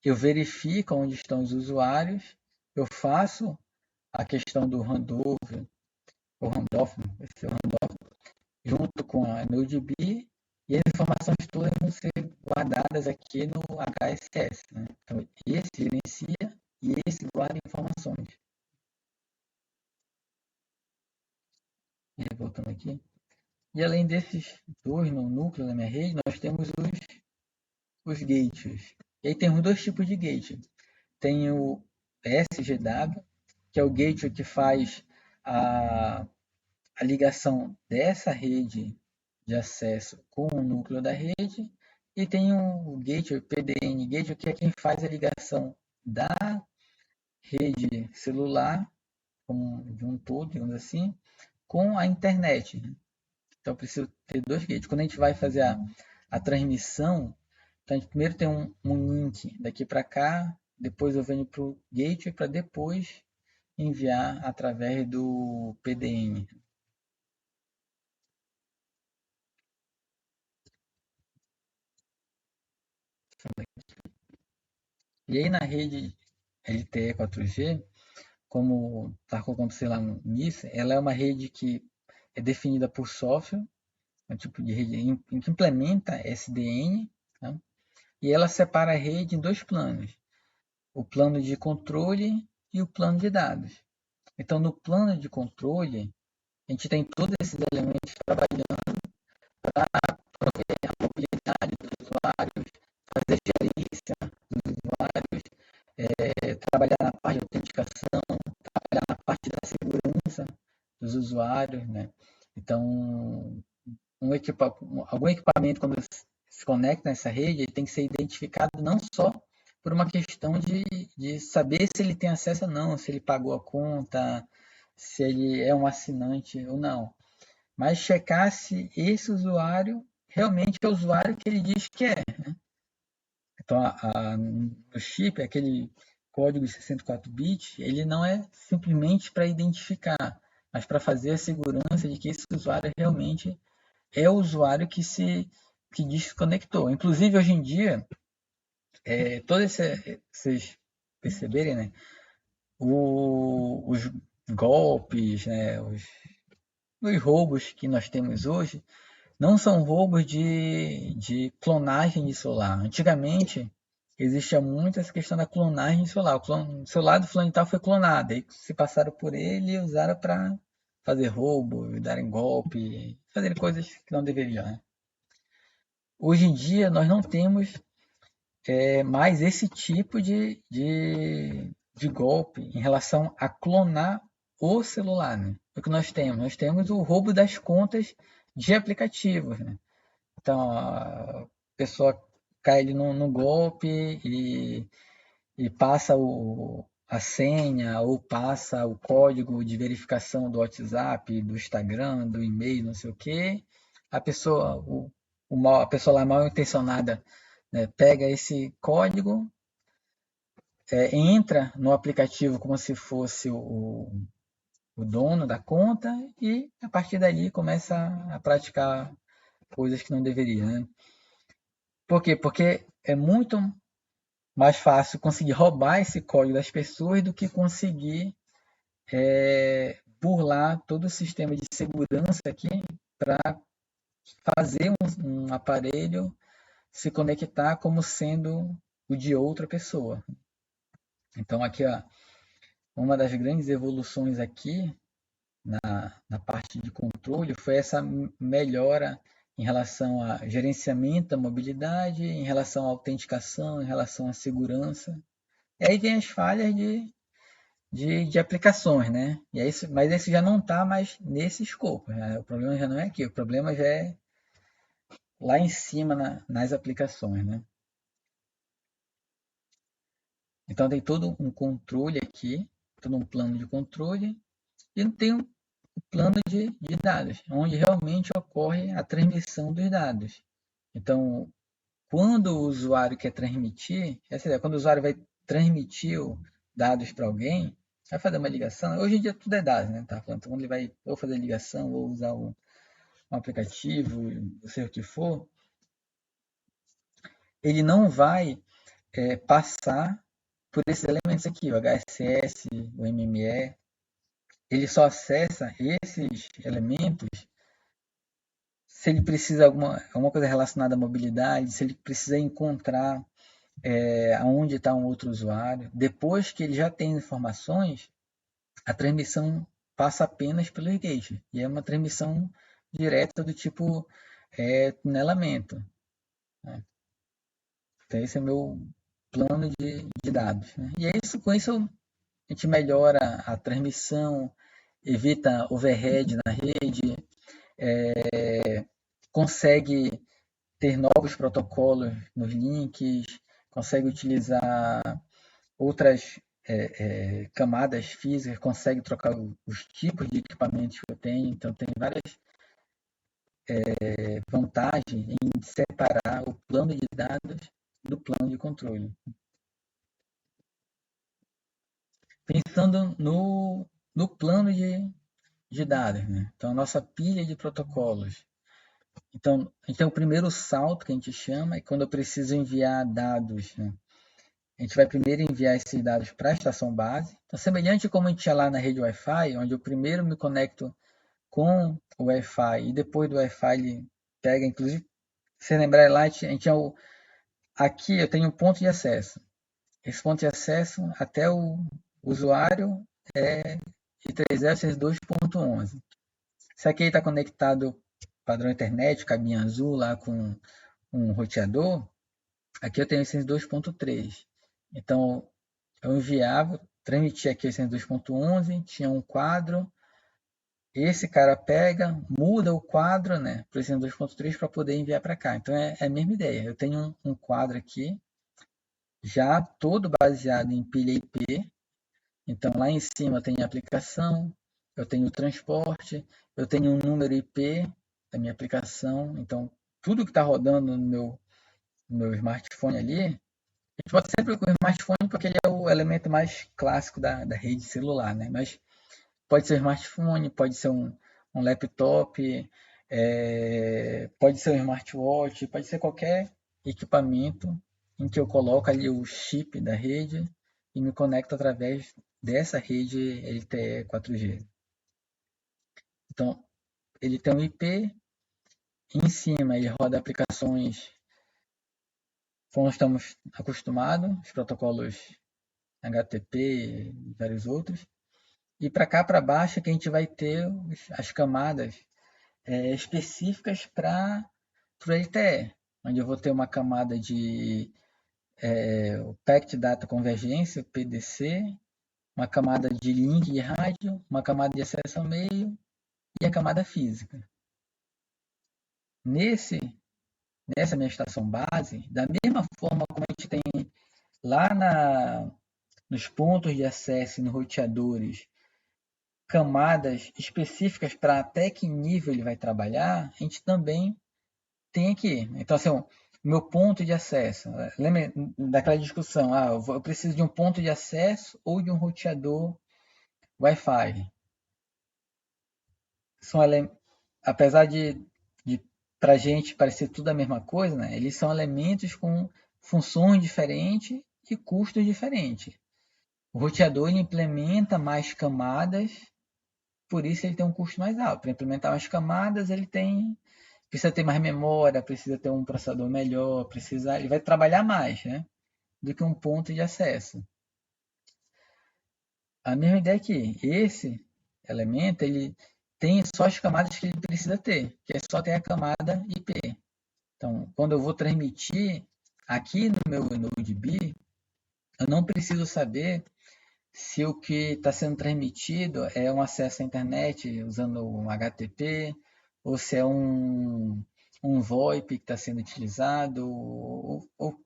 eu verifico onde estão os usuários, eu faço a questão do handover, ou handoff, junto com a NodeB, e as informações todas vão ser guardadas aqui no HSS. Né? Então, esse gerencia e esse guarda informações. E voltando aqui. E além desses dois no núcleo da minha rede, nós temos os gateways. E aí temos dois tipos de gateway. Tem o SGW, que é o gateway que faz a ligação dessa rede de acesso com o núcleo da rede, e tem o gateway PDN gateway, que é quem faz a ligação da rede celular, de um todo, digamos assim, com a internet. Então, eu preciso ter dois gateways. Quando a gente vai fazer a transmissão, então a gente primeiro tem um link daqui para cá, depois eu venho para o gateway para depois enviar através do PDN. E aí na rede LTE 4G, como está colocando sei lá no início, ela é uma rede que é definida por software, é um tipo de rede que implementa SDN, tá? E ela separa a rede em dois planos, o plano de controle e o plano de dados. Então, no plano de controle, a gente tem todos esses elementos trabalhando para prover a mobilidade dos usuários, fazer a gerência dos usuários, trabalhar na parte de autenticação, trabalhar na parte da segurança dos usuários, né? Então, algum equipamento, quando se conecta nessa rede, ele tem que ser identificado não só por uma questão de saber se ele tem acesso ou não, se ele pagou a conta, se ele é um assinante ou não, mas checar se esse usuário realmente é o usuário que ele diz que é. Então, no chip, aquele código de 64 bits, ele não é simplesmente para identificar, mas para fazer a segurança de que esse usuário realmente é o usuário que desconectou. Inclusive, hoje em dia, todos esses perceberem, né, os golpes, né, os roubos que nós temos hoje não são roubos de clonagem de celular. Antigamente, existia muito essa questão da clonagem de celular. O celular do fulano de tal foi clonado, aí se passaram por ele e usaram para fazer roubo, darem golpe, fazerem coisas que não deveriam, né? Hoje em dia, nós não temos mais esse tipo de golpe em relação a clonar o celular, né? O que nós temos? Nós temos o roubo das contas de aplicativos, né? Então, a pessoa cai ali no golpe e passa a senha ou passa o código de verificação do WhatsApp, do Instagram, do e-mail, não sei o quê. A pessoa, a pessoa lá mal intencionada, né, pega esse código, entra no aplicativo como se fosse o dono da conta e a partir dali começa a praticar coisas que não deveria, né? Por quê? Porque é muito mais fácil conseguir roubar esse código das pessoas do que conseguir burlar todo o sistema de segurança aqui para fazer um aparelho se conectar como sendo o de outra pessoa. Então aqui, ó, uma das grandes evoluções aqui na parte de controle foi essa melhora em relação a gerenciamento da mobilidade, em relação à autenticação, em relação à segurança. E aí vem as falhas de aplicações, né? E aí, mas esse já não está mais nesse escopo. Né? O problema já não é aqui, o problema já é lá em cima nas aplicações, né? Então tem todo um controle aqui, todo um plano de controle, e tem um plano de dados, onde realmente ocorre a transmissão dos dados. Então, quando o usuário quer transmitir, essa ideia, quando o usuário vai transmitir dados para alguém, vai fazer uma ligação. Hoje em dia tudo é dados, né? Tá falando, então, quando ele vai ou fazer ligação ou usar um aplicativo, seja o que for, ele não vai passar por esses elementos aqui, o HSS, o MME. Ele só acessa esses elementos se ele precisa alguma coisa relacionada à mobilidade, se ele precisa encontrar aonde está um outro usuário. Depois que ele já tem informações, a transmissão passa apenas pelo gate. E é uma transmissão direta do tipo tunelamento. Né? Então esse é o meu plano de dados. Né? E é isso, com isso a gente melhora a transmissão, evita overhead na rede, consegue ter novos protocolos nos links, consegue utilizar outras camadas físicas, consegue trocar os tipos de equipamentos que eu tenho, então tem várias vantagens em separar o plano de dados do plano de controle. Pensando no plano de dados, né? Então a nossa pilha de protocolos. Então o primeiro salto que a gente chama é quando eu preciso enviar dados, né? A gente vai primeiro enviar esses dados para a estação base. Então, semelhante como a gente tinha lá na rede Wi-Fi, onde eu primeiro me conecto com o Wi-Fi e depois do Wi-Fi ele pega, inclusive, se lembrar lá, a gente tinha aqui eu tenho um ponto de acesso. Esse ponto de acesso até o usuário é de 3.0.2.11. Se aqui está conectado padrão internet, cabinho azul lá com um roteador, aqui eu tenho esse 2.3. Então, eu enviava, transmitia aqui esse 2.11, tinha um quadro, esse cara pega, muda o quadro, né, para esse 2.3 para poder enviar para cá. Então, é a mesma ideia. Eu tenho um quadro aqui, já todo baseado em pilha IP. Então, lá em cima tem a aplicação, eu tenho o transporte, eu tenho um número IP da minha aplicação. Então, tudo que está rodando no meu smartphone ali, a gente pode sempre com o smartphone porque ele é o elemento mais clássico da rede celular, né? Mas pode ser um smartphone, pode ser um laptop, pode ser um smartwatch, pode ser qualquer equipamento em que eu coloco ali o chip da rede e me conecto através dessa rede LTE 4G. Então, ele tem um IP, em cima ele roda aplicações como estamos acostumados, os protocolos HTTP e vários outros. E para cá, para baixo, que a gente vai ter as camadas específicas para o LTE, onde eu vou ter uma camada de o Packet Data Convergência, PDC, uma camada de link de rádio, uma camada de acesso ao meio e a camada física. Nessa minha estação base, da mesma forma como a gente tem lá nos pontos de acesso e nos roteadores, camadas específicas para até que nível ele vai trabalhar, a gente também tem aqui. Então, assim, o meu ponto de acesso, lembra daquela discussão, eu preciso de um ponto de acesso ou de um roteador Wi-Fi. Apesar de para a gente parecer tudo a mesma coisa, né? Eles são elementos com funções diferentes e custos diferentes. O roteador ele implementa mais camadas, por isso ele tem um custo mais alto. Para implementar mais camadas, precisa ter mais memória, precisa ter um processador melhor, ele vai trabalhar mais, né, do que um ponto de acesso. A mesma ideia aqui, esse elemento ele tem só as camadas que ele precisa ter, que é só ter a camada IP. Então, quando eu vou transmitir aqui no meu NodeB, eu não preciso saber se o que está sendo transmitido é um acesso à internet usando um HTTP, ou se é um VoIP que está sendo utilizado, ou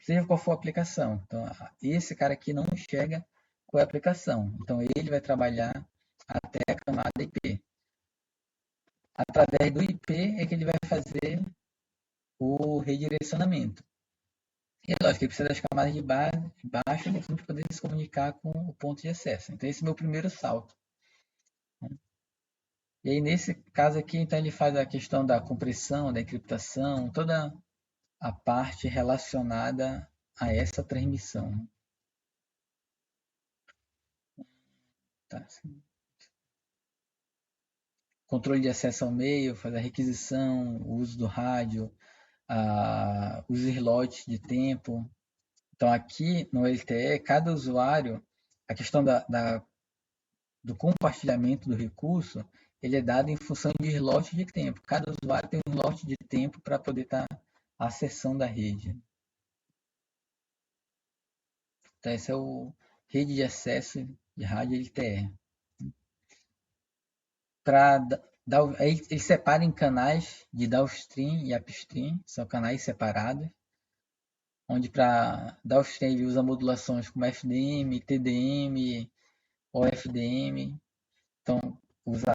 seja qual for a aplicação. Então, esse cara aqui não enxerga qual é a aplicação. Então, ele vai trabalhar até a camada IP. Através do IP é que ele vai fazer o redirecionamento. E lógico, ele precisa das camadas de baixo para a gente poder se comunicar com o ponto de acesso. Então, esse é o meu primeiro salto. E aí, nesse caso aqui, então, ele faz a questão da compressão, da encriptação, toda a parte relacionada a essa transmissão. Tá. Controle de acesso ao meio, faz a requisição, o uso do rádio, os slots de tempo. Então, aqui no LTE, cada usuário, a questão do compartilhamento do recurso, ele é dado em função de slot de tempo. Cada usuário tem um slot de tempo para poder estar acessando a rede. Então, esse é o rede de acesso de rádio LTE. Ele separa em canais de downstream e upstream, são canais separados, onde para downstream ele usa modulações como FDM, TDM, OFDM, então usa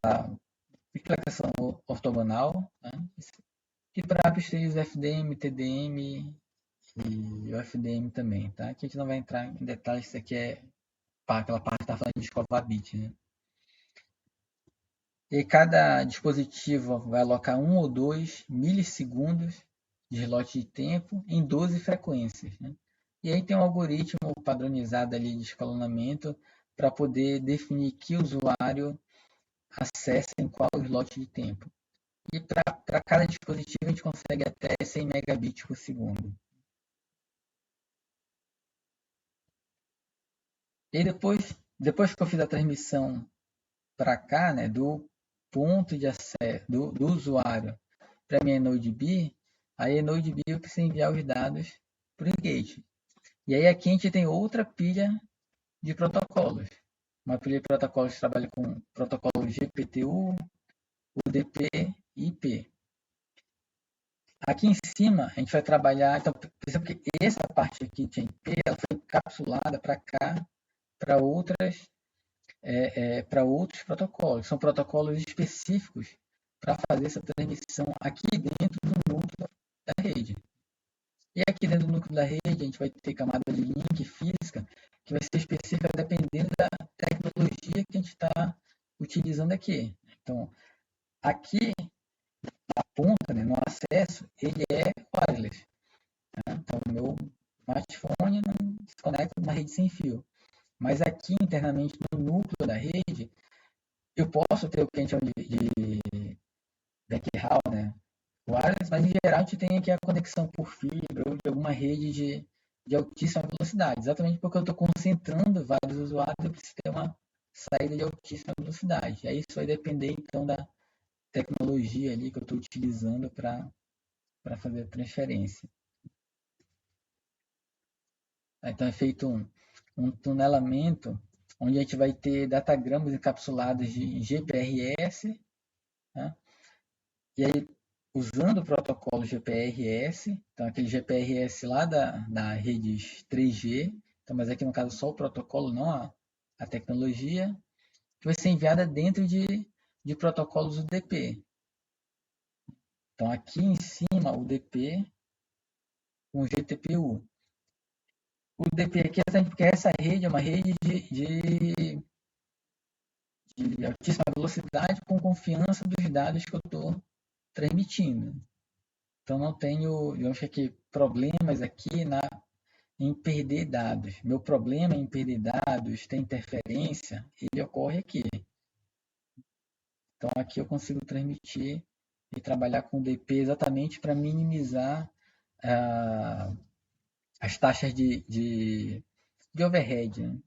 multiplexação ortogonal, né? E para upstream usa FDM, TDM e OFDM também, tá? Aqui a gente não vai entrar em detalhes, isso aqui é aquela parte que está falando de escovar bit, né? E cada dispositivo vai alocar 1 ou 2 milissegundos de slot de tempo em 12 frequências, né? E aí tem um algoritmo padronizado ali de escalonamento para poder definir que usuário acessa em qual slot de tempo. E para cada dispositivo a gente consegue até 100 megabits por segundo. E depois que eu fiz a transmissão para cá, né, do ponto de acesso do usuário para minha NodeB, aí a NodeB eu preciso enviar os dados para o Gate. E aí aqui a gente tem outra pilha de protocolos. Uma pilha de protocolos que trabalha com protocolo GPTU, UDP e IP. Aqui em cima a gente vai trabalhar, então perceba que essa parte aqui de IP ela foi encapsulada para cá, para outros protocolos. São protocolos específicos para fazer essa transmissão aqui dentro do núcleo da rede. E aqui dentro do núcleo da rede a gente vai ter camada de link física que vai ser específica dependendo da tecnologia que a gente está utilizando aqui. Então, aqui na ponta, né, no acesso, ele é wireless. Né? Então, o meu smartphone se conecta numa rede sem fio. Mas aqui internamente no núcleo da rede, eu posso ter o que a gente chama de backhaul, né? Wireless, mas em geral a gente tem aqui a conexão por fibra ou de alguma rede de altíssima velocidade. Exatamente porque eu estou concentrando vários usuários, eu preciso ter uma saída de altíssima velocidade. Aí isso vai depender então da tecnologia ali que eu estou utilizando para fazer a transferência. Então é feito um tunelamento onde a gente vai ter datagramas encapsulados de GPRS, né? E aí, usando o protocolo GPRS, então aquele GPRS lá da rede 3G, então, mas aqui no caso só o protocolo, não a tecnologia, que vai ser enviada dentro de protocolos UDP. Então aqui em cima o UDP com o GTPU. O UDP aqui é porque essa rede é uma rede de altíssima velocidade com confiança dos dados que eu estou transmitindo. Então não tenho, digamos que problemas aqui em perder dados. Meu problema em perder dados, ter interferência, ele ocorre aqui. Então aqui eu consigo transmitir e trabalhar com DP exatamente para minimizar as taxas de overhead. Né?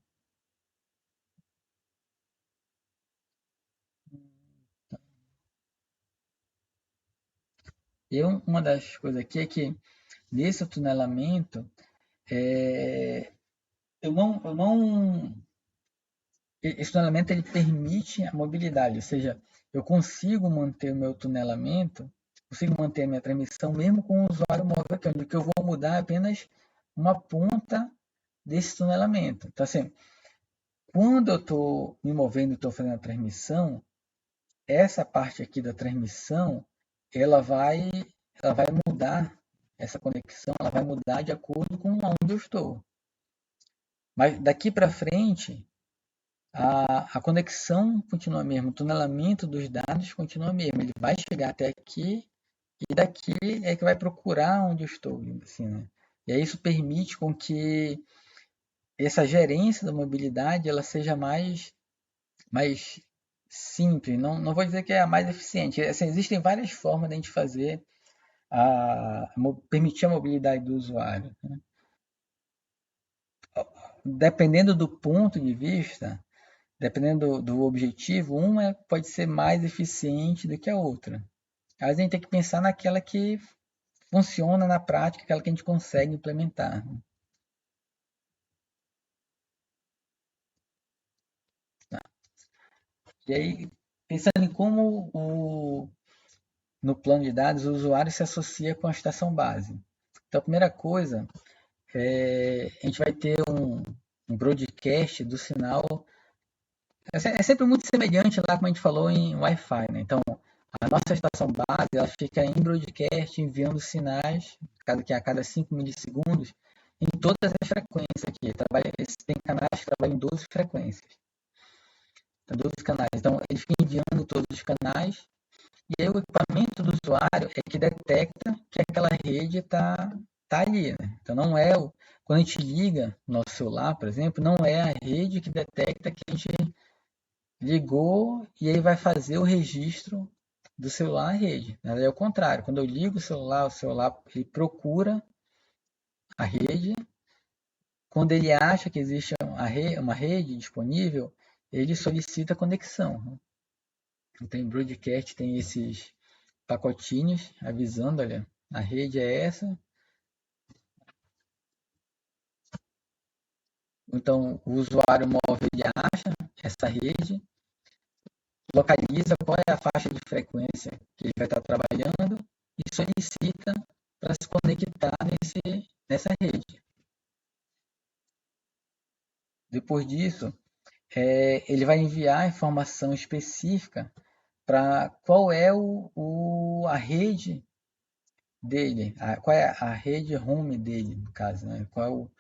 E uma das coisas aqui é que nesse tunelamento eu não esse tunelamento ele permite a mobilidade, ou seja, eu consigo manter o meu tunelamento, consigo manter a minha transmissão mesmo com o usuário móvel aqui, onde o que eu vou mudar é apenas uma ponta desse tunelamento. Então, assim, quando eu estou me movendo e estou fazendo a transmissão, essa parte aqui da transmissão, ela vai mudar, essa conexão, ela vai mudar de acordo com onde eu estou. Mas daqui para frente, a conexão continua mesmo, o tunelamento dos dados continua mesmo. Ele vai chegar até aqui e daqui é que vai procurar onde eu estou. Assim, né? E aí isso permite com que essa gerência da mobilidade ela seja mais simples. Não vou dizer que é a mais eficiente. Assim, existem várias formas de a gente fazer permitir a mobilidade do usuário. Né? Dependendo do ponto de vista, dependendo do objetivo, uma pode ser mais eficiente do que a outra. Às vezes a gente tem que pensar naquela que funciona na prática, aquela que a gente consegue implementar. Tá. E aí, pensando em como no plano de dados o usuário se associa com a estação base. Então, a primeira coisa, a gente vai ter um broadcast do sinal. É sempre muito semelhante lá, como a gente falou, em Wi-Fi. Né? Então, a nossa estação base ela fica em broadcast, enviando sinais, que a cada 5 milissegundos, em todas as frequências aqui. Tem canais que trabalham em 12 frequências. Então, 12 canais. Então, ele fica enviando todos os canais. E aí o equipamento do usuário é que detecta que aquela rede está ali. Né? Então, não é quando a gente liga nosso celular, por exemplo, não é a rede que detecta que a gente ligou e aí vai fazer o registro do celular à rede. É o contrário. Quando eu ligo o celular ele procura a rede. Quando ele acha que existe uma rede disponível, ele solicita a conexão. Então, em broadcast tem esses pacotinhos avisando, olha, a rede é essa. Então, o usuário móvel ele acha essa rede, localiza qual é a faixa de frequência que ele vai estar trabalhando e solicita para se conectar nessa rede. Depois disso, ele vai enviar a informação específica para qual é a rede dele, qual é a rede home dele, no caso, né? Qual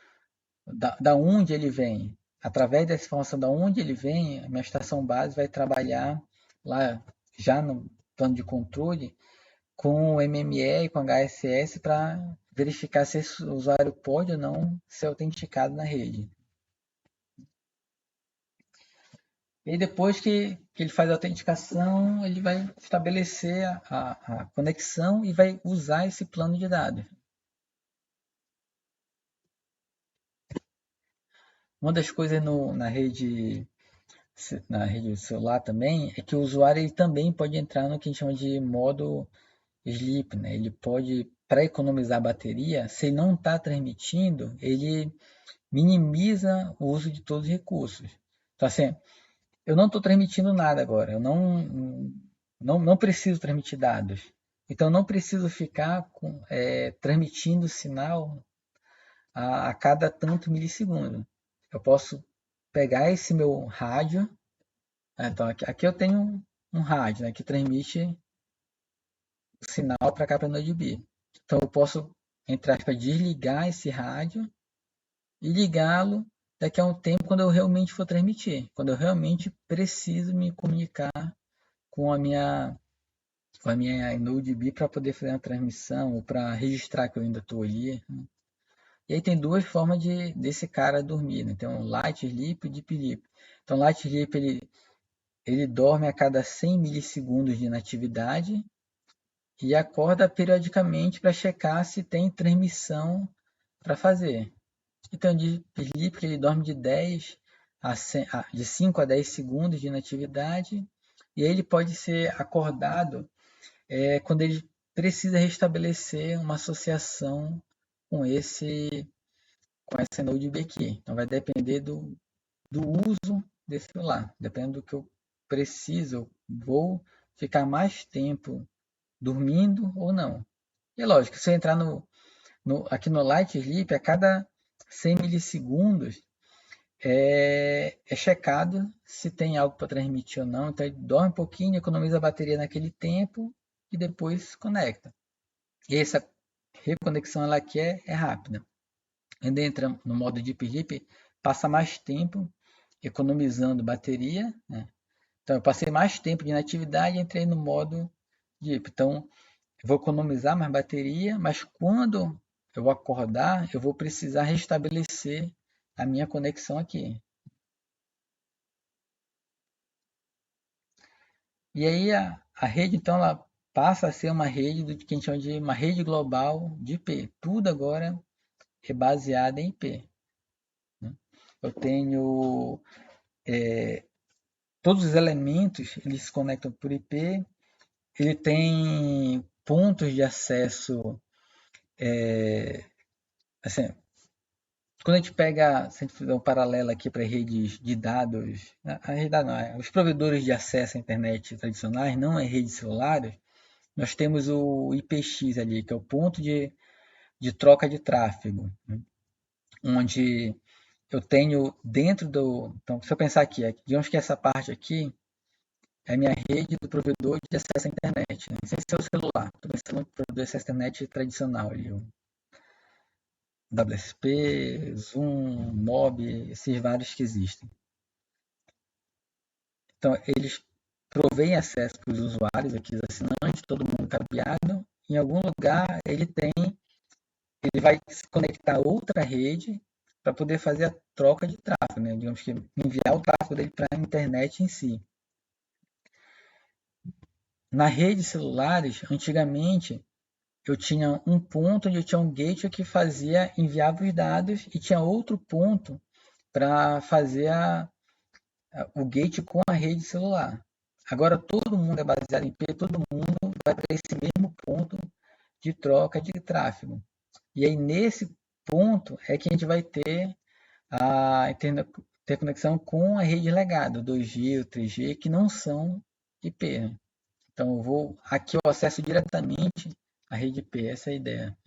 da onde ele vem. Através dessa informação da onde ele vem, a minha estação base vai trabalhar lá já no plano de controle com o MME e com HSS para verificar se esse usuário pode ou não ser autenticado na rede. E depois que ele faz a autenticação, ele vai estabelecer a conexão e vai usar esse plano de dados. Uma das coisas na rede celular também é que o usuário ele também pode entrar no que a gente chama de modo sleep, né? Ele pode, para economizar bateria, se ele não está transmitindo, ele minimiza o uso de todos os recursos. Então, assim, eu não estou transmitindo nada agora, eu não preciso transmitir dados. Então, eu não preciso ficar transmitindo sinal a cada tanto milissegundo. Eu posso pegar esse meu rádio. Então, aqui eu tenho um rádio, né, que transmite o sinal para cá para a Node-B. Então, eu posso, entre aspas, desligar esse rádio e ligá-lo daqui a um tempo quando eu realmente for transmitir, quando eu realmente preciso me comunicar com a minha Node-B para poder fazer uma transmissão ou para registrar que eu ainda estou ali. E aí tem duas formas desse cara dormir, né? Tem um light sleep e deep sleep. Então, light sleep ele dorme a cada 100 milissegundos de inatividade e acorda periodicamente para checar se tem transmissão para fazer. Então, de sleep ele dorme de 5 a 10 segundos de inatividade e ele pode ser acordado quando ele precisa restabelecer uma associação com essa Node aqui. Então, vai depender do uso desse celular. Dependendo do que eu preciso, eu vou ficar mais tempo dormindo ou não. E é lógico, se eu entrar aqui no Light Sleep, a cada 100 milissegundos é checado se tem algo para transmitir ou não. Então ele dorme um pouquinho, economiza a bateria naquele tempo e depois conecta. E essa reconexão ela aqui é rápida. Ainda entra no modo Deep Sleep, passa mais tempo economizando bateria, né? Então eu passei mais tempo de inatividade e entrei no modo Deep. Então eu vou economizar mais bateria, mas quando eu vou acordar, eu vou precisar restabelecer a minha conexão aqui. E aí a rede, então, ela passa a ser uma rede do que a gente chama de uma rede global de IP. Tudo agora é baseado em IP. Né? Eu tenho todos os elementos, eles se conectam por IP. Ele tem pontos de acesso, assim, quando a gente pega, se a gente fizer um paralelo aqui para redes de dados, a rede não, os provedores de acesso à internet tradicionais, não é redes celulares, nós temos o IPX ali, que é o ponto de troca de tráfego, né? Onde eu tenho dentro do... Então, se eu pensar aqui, digamos que essa parte aqui é a minha rede do provedor de acesso à internet, né? Sem ser o celular, estou pensando no provedor de acesso à internet tradicional ali, o WSP, Zoom, Mob, esses vários que existem. Então, eles provêm acesso para os usuários, aqui os assinantes, todo mundo cabeado. Em algum lugar ele vai se conectar a outra rede para poder fazer a troca de tráfego, né? Digamos que enviar o tráfego dele para a internet em si. Na rede celulares, antigamente, eu tinha um ponto onde eu tinha um gateway que enviava os dados e tinha outro ponto para fazer o gate com a rede celular. Agora todo mundo é baseado em IP, todo mundo vai para esse mesmo ponto de troca de tráfego. E aí nesse ponto é que a gente vai ter ter conexão com a rede legada, o 2G, o 3G, que não são IP. Né? Então aqui eu acesso diretamente a rede IP, essa é a ideia.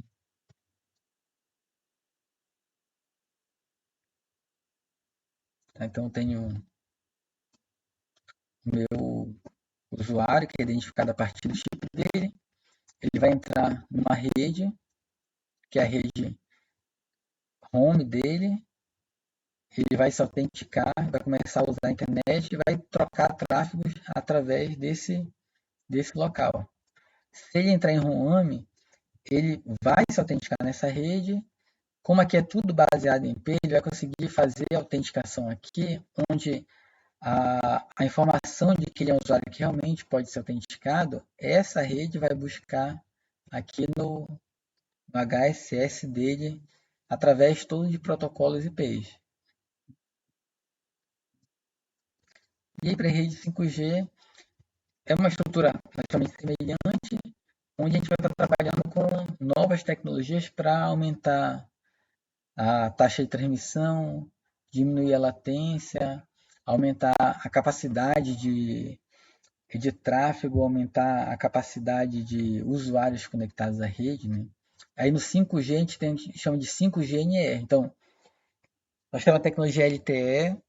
Então eu tenho o meu usuário, que é identificado a partir do chip dele, ele vai entrar numa rede, que é a rede home dele, ele vai se autenticar, vai começar a usar a internet e vai trocar tráfegos através desse local. Se ele entrar em ROM, ele vai se autenticar nessa rede. Como aqui é tudo baseado em IP, ele vai conseguir fazer a autenticação aqui, onde a informação de que ele é um usuário que realmente pode ser autenticado, essa rede vai buscar aqui no HSS dele, através todo de protocolos IPs. E para a rede 5G, é uma estrutura praticamente semelhante, onde a gente vai estar trabalhando com novas tecnologias para aumentar a taxa de transmissão, diminuir a latência, aumentar a capacidade de tráfego, aumentar a capacidade de usuários conectados à rede, né? Aí no 5G a gente chama de 5G NR. Então, nós temos a tecnologia LTE,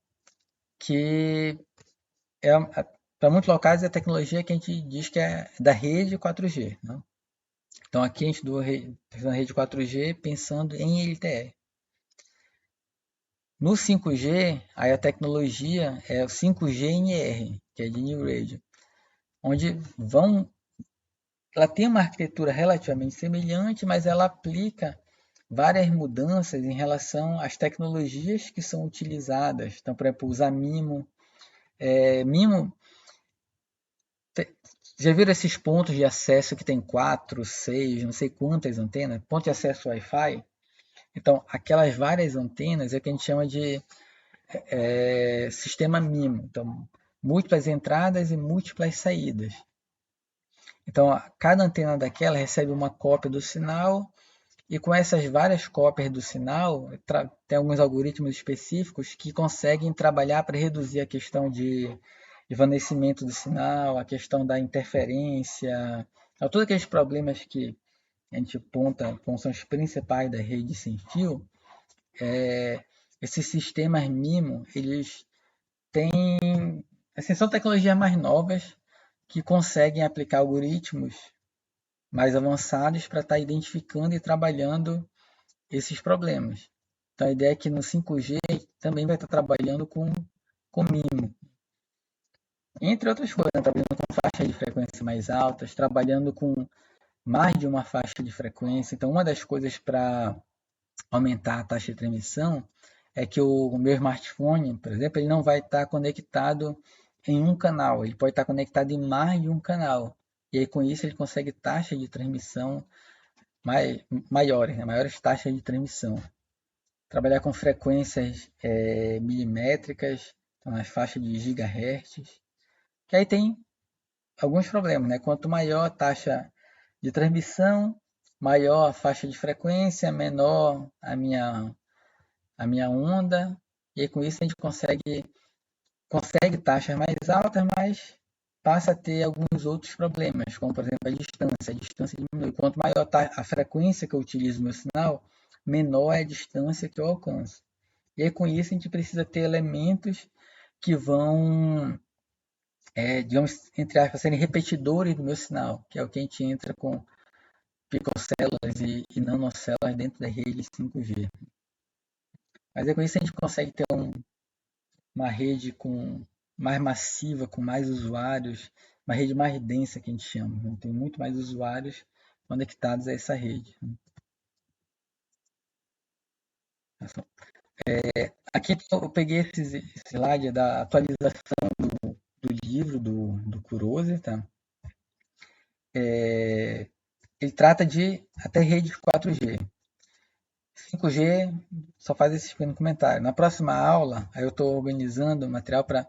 que para muitos locais é a tecnologia que a gente diz que é da rede 4G. Né? Então aqui a gente está na rede 4G pensando em LTE. No 5G, aí a tecnologia é o 5G NR, que é de New Radio, onde ela tem uma arquitetura relativamente semelhante, mas ela aplica várias mudanças em relação às tecnologias que são utilizadas. Então, por exemplo, usar MIMO. MIMO, já viram esses pontos de acesso que tem 4, 6, não sei quantas antenas? Ponto de acesso Wi-Fi. Então, aquelas várias antenas é o que a gente chama de sistema MIMO. Então, múltiplas entradas e múltiplas saídas. Então, cada antena daquela recebe uma cópia do sinal e com essas várias cópias do sinal, tem alguns algoritmos específicos que conseguem trabalhar para reduzir a questão de desvanecimento do sinal, a questão da interferência, todos aqueles problemas que a gente aponta como são os principais da rede sem fio. Esses sistemas MIMO, eles têm, assim, são tecnologias mais novas que conseguem aplicar algoritmos mais avançados para estar identificando e trabalhando esses problemas. Então a ideia é que no 5G também vai estar trabalhando com MIMO. Entre outras coisas, trabalhando com faixas de frequência mais altas, trabalhando com mais de uma faixa de frequência. Então uma das coisas para aumentar a taxa de transmissão é que o meu smartphone, por exemplo, ele não vai estar conectado em um canal, ele pode estar conectado em mais de um canal. E aí com isso ele consegue taxa de transmissão maiores, né? Maiores taxas de transmissão. Trabalhar com frequências milimétricas, então nas faixas de gigahertz, que aí tem alguns problemas, né? Quanto maior a taxa de transmissão, maior a faixa de frequência, menor a minha onda, e aí com isso a gente consegue taxas mais altas, mas passa a ter alguns outros problemas, como por exemplo a distância diminui. Quanto maior a frequência que eu utilizo no meu sinal, menor é a distância que eu alcanço. E aí com isso a gente precisa ter elementos que vão, digamos, entre aspas, serem repetidores do meu sinal, que é o que a gente entra com picocélulas e nanocélulas dentro da rede 5G. Mas aí com isso a gente consegue ter uma rede mais massiva, com mais usuários, uma rede mais densa que a gente chama. Né? Tem muito mais usuários conectados a essa rede. Aqui eu peguei esse slide da atualização do livro do Kurose. Tá? Ele trata de até rede 4G. 5G só faz esse pequeno comentário. Na próxima aula, aí eu estou organizando o material para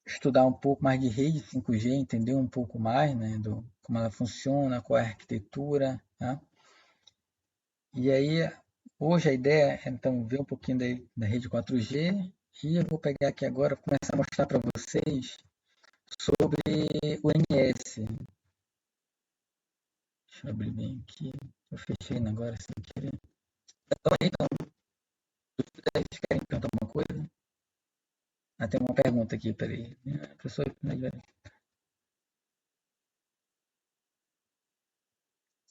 estudar um pouco mais de rede 5G, entender um pouco mais, né, como ela funciona, qual é a arquitetura. Tá? E aí, hoje a ideia é então ver um pouquinho da rede 4G e eu vou pegar aqui agora começar a mostrar para vocês sobre o NS. Deixa eu abrir bem aqui. Eu fechei agora sem querer. Então, vocês querem perguntar alguma coisa? Tem uma pergunta aqui, peraí. Professor,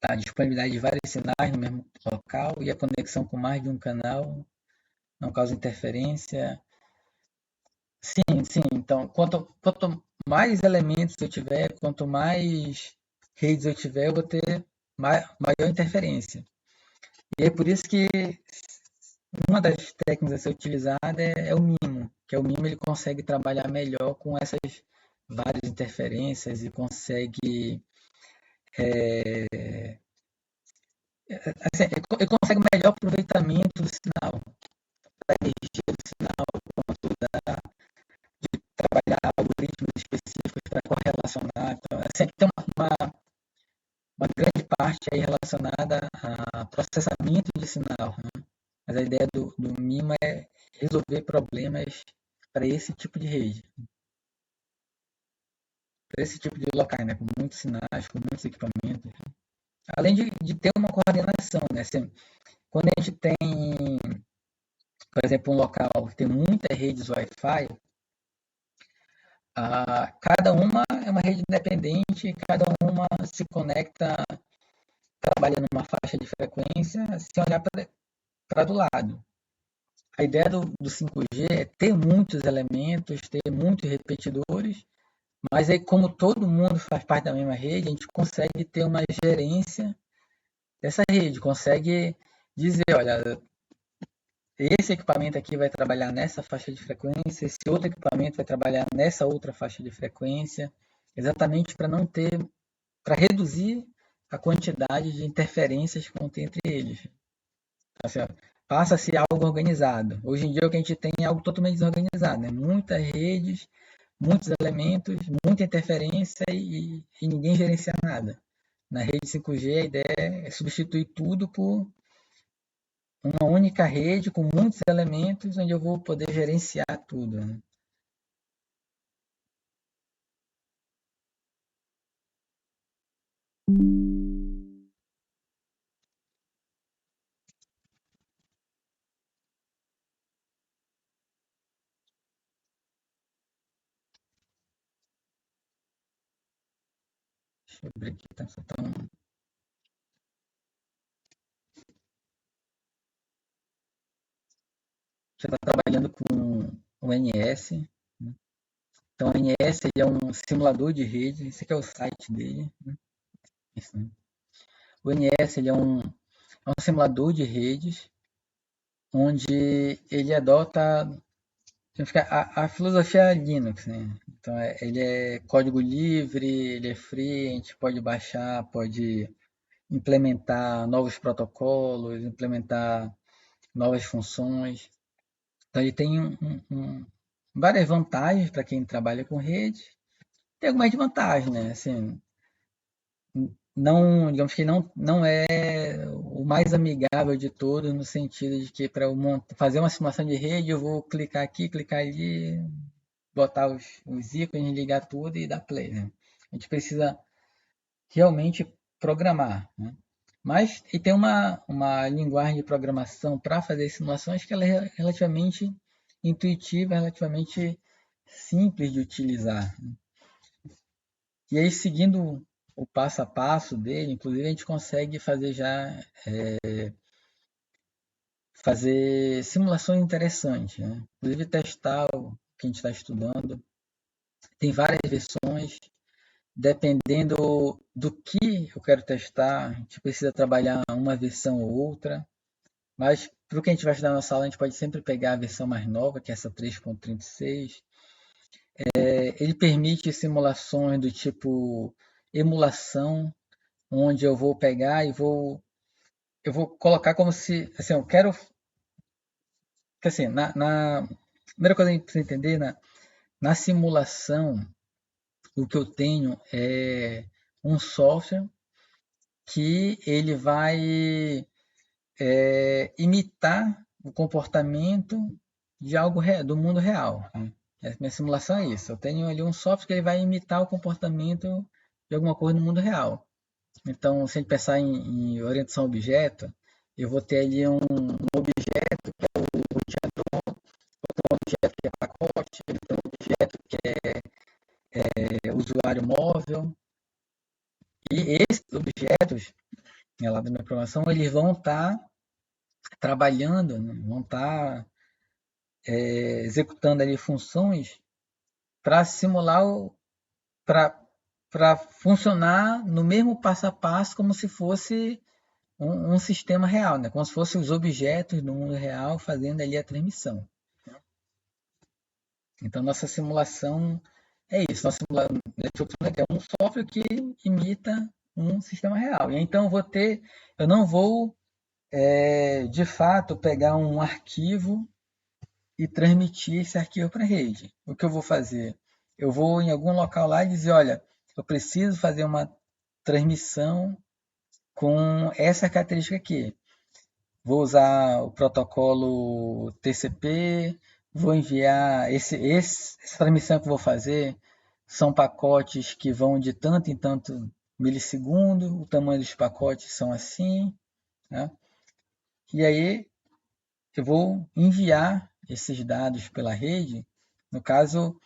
a disponibilidade de vários sinais no mesmo local e a conexão com mais de um canal não causa interferência. Sim, sim. Então, quanto mais elementos eu tiver, quanto mais redes eu tiver, eu vou ter maior interferência. E é por isso que uma das técnicas a ser utilizada é o MIMO, que é o MIMO ele consegue trabalhar melhor com essas várias interferências e consegue assim, ele consegue melhor aproveitamento do sinal, da energia do sinal, trabalhar algoritmos específicos para correlacionar. Então, assim, tem uma grande parte aí relacionada a processamento de sinal, né? Mas a ideia do MIMO é resolver problemas para esse tipo de rede, para esse tipo de locais, né? Com muitos sinais, com muitos equipamentos. Além de ter uma coordenação, né? Assim, quando a gente tem, por exemplo, um local que tem muitas redes Wi-Fi, cada uma é uma rede independente, cada uma se conecta, trabalha numa faixa de frequência, sem olhar para do lado. A ideia do 5G é ter muitos elementos, ter muitos repetidores, mas aí como todo mundo faz parte da mesma rede, a gente consegue ter uma gerência dessa rede, consegue dizer, olha, esse equipamento aqui vai trabalhar nessa faixa de frequência, esse outro equipamento vai trabalhar nessa outra faixa de frequência, exatamente para não ter, para reduzir a quantidade de interferências que vão ter entre eles. Assim, passa-se algo organizado. Hoje em dia o que a gente tem é algo totalmente desorganizado, né? Muitas redes, muitos elementos, muita interferência e ninguém gerencia nada. Na rede 5G a ideia é substituir tudo por uma única rede com muitos elementos onde eu vou poder gerenciar tudo, né? Deixa eu abrir aqui, tá? Já está trabalhando com o NS, né? Então o NS ele é um simulador de rede, esse aqui é o site dele, né? Isso, né? O NS ele é um simulador de redes onde ele adota a filosofia Linux, né? Então ele é código livre, ele é free, a gente pode baixar, pode implementar novos protocolos, implementar novas funções. Então ele tem várias vantagens para quem trabalha com rede. Tem algumas desvantagens, né? Assim, não, digamos que não é o mais amigável de todos, no sentido de que para fazer uma simulação de rede, eu vou clicar aqui, clicar ali, botar os ícones, ligar tudo e dar play, né? A gente precisa realmente programar, né? Mas e tem uma linguagem de programação para fazer simulações que ela é relativamente intuitiva, relativamente simples de utilizar. E aí, seguindo o passo a passo dele, inclusive a gente consegue fazer já fazer simulações interessantes, né? Inclusive testar o que a gente está estudando. Tem várias versões, dependendo do que eu quero testar, a gente precisa trabalhar uma versão ou outra, mas para o que a gente vai estudar na sala, a gente pode sempre pegar a versão mais nova, que é essa 3.36. Ele permite simulações do tipo emulação, onde eu vou pegar e eu vou colocar como se, assim, eu quero, assim, primeira coisa que a gente precisa entender, na simulação, o que eu tenho é um software que ele vai imitar o comportamento de algo do mundo real, né? A minha simulação é isso. Eu tenho ali um software que ele vai imitar o comportamento de alguma coisa no mundo real. Então, se a gente pensar em orientação a objeto, eu vou ter ali um objeto que é o roteador, um objeto que é pacote, então um objeto que é usuário móvel. E esses objetos, né, lá da minha programação, eles vão estar trabalhando, né, vão estar executando ali funções para simular, para para funcionar no mesmo passo a passo como se fosse um sistema real, né? Como se fossem os objetos do mundo real fazendo ali a transmissão. Então, nossa simulação é isso. Nossa simulação é um software que imita um sistema real. E então eu não vou de fato pegar um arquivo e transmitir esse arquivo para a rede. O que eu vou fazer? Eu vou em algum local lá e dizer, olha, eu preciso fazer uma transmissão com essa característica aqui. Vou usar o protocolo TCP, vou enviar essa transmissão que eu vou fazer, são pacotes que vão de tanto em tanto milissegundo, o tamanho dos pacotes são assim, né? E aí eu vou enviar esses dados pela rede. No caso,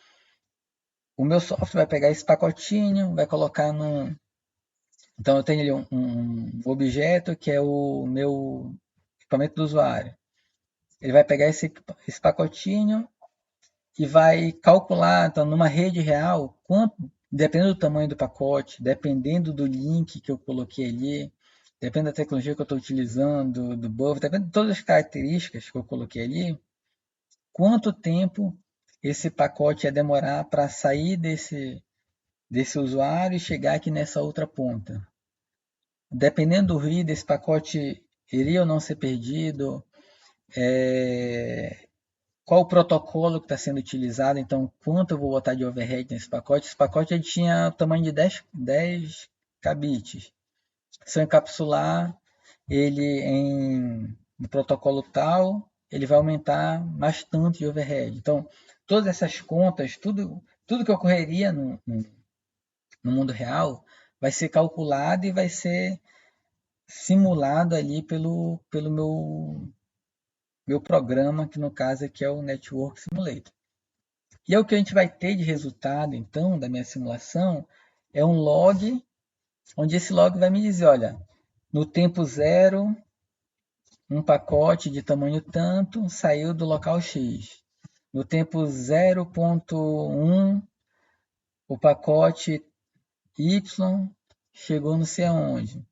o meu software vai pegar esse pacotinho, vai colocar num. Então eu tenho ali um objeto que é o meu equipamento do usuário. Ele vai pegar esse pacotinho e vai calcular, então, numa rede real, dependendo do tamanho do pacote, dependendo do link que eu coloquei ali, dependendo da tecnologia que eu estou utilizando, do buffer, dependendo de todas as características que eu coloquei ali, quanto tempo esse pacote ia demorar para sair desse usuário e chegar aqui nessa outra ponta. Dependendo do ruído, esse pacote iria ou não ser perdido, qual o protocolo que está sendo utilizado, então quanto eu vou botar de overhead nesse pacote. Esse pacote ele tinha o tamanho de 10 kbits. Se eu encapsular ele no protocolo tal, ele vai aumentar bastante de overhead. Então, todas essas contas, tudo que ocorreria no mundo real, vai ser calculado e vai ser simulado ali pelo meu programa, que no caso aqui é o Network Simulator. E é o que a gente vai ter de resultado, então, da minha simulação, é um log, onde esse log vai me dizer, olha, no tempo zero, um pacote de tamanho tanto saiu do local X. No tempo 0.1, o pacote Y chegou não sei aonde.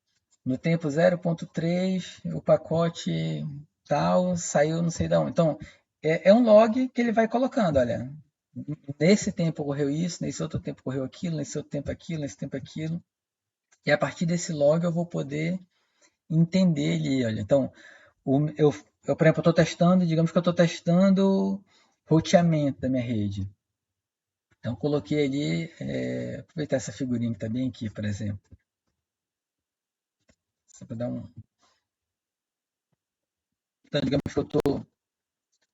No tempo 0.3, o pacote tal saiu não sei de onde. Então, é um log que ele vai colocando, olha, nesse tempo ocorreu isso, nesse outro tempo ocorreu aquilo, nesse outro tempo aquilo, nesse tempo aquilo. E a partir desse log eu vou poder entender ele, olha. Então, eu por exemplo, estou testando, digamos que eu estou testando roteamento da minha rede. Então, coloquei ali, aproveitar essa figurinha que está bem aqui, por exemplo. Só para dar um. Então, digamos que eu estou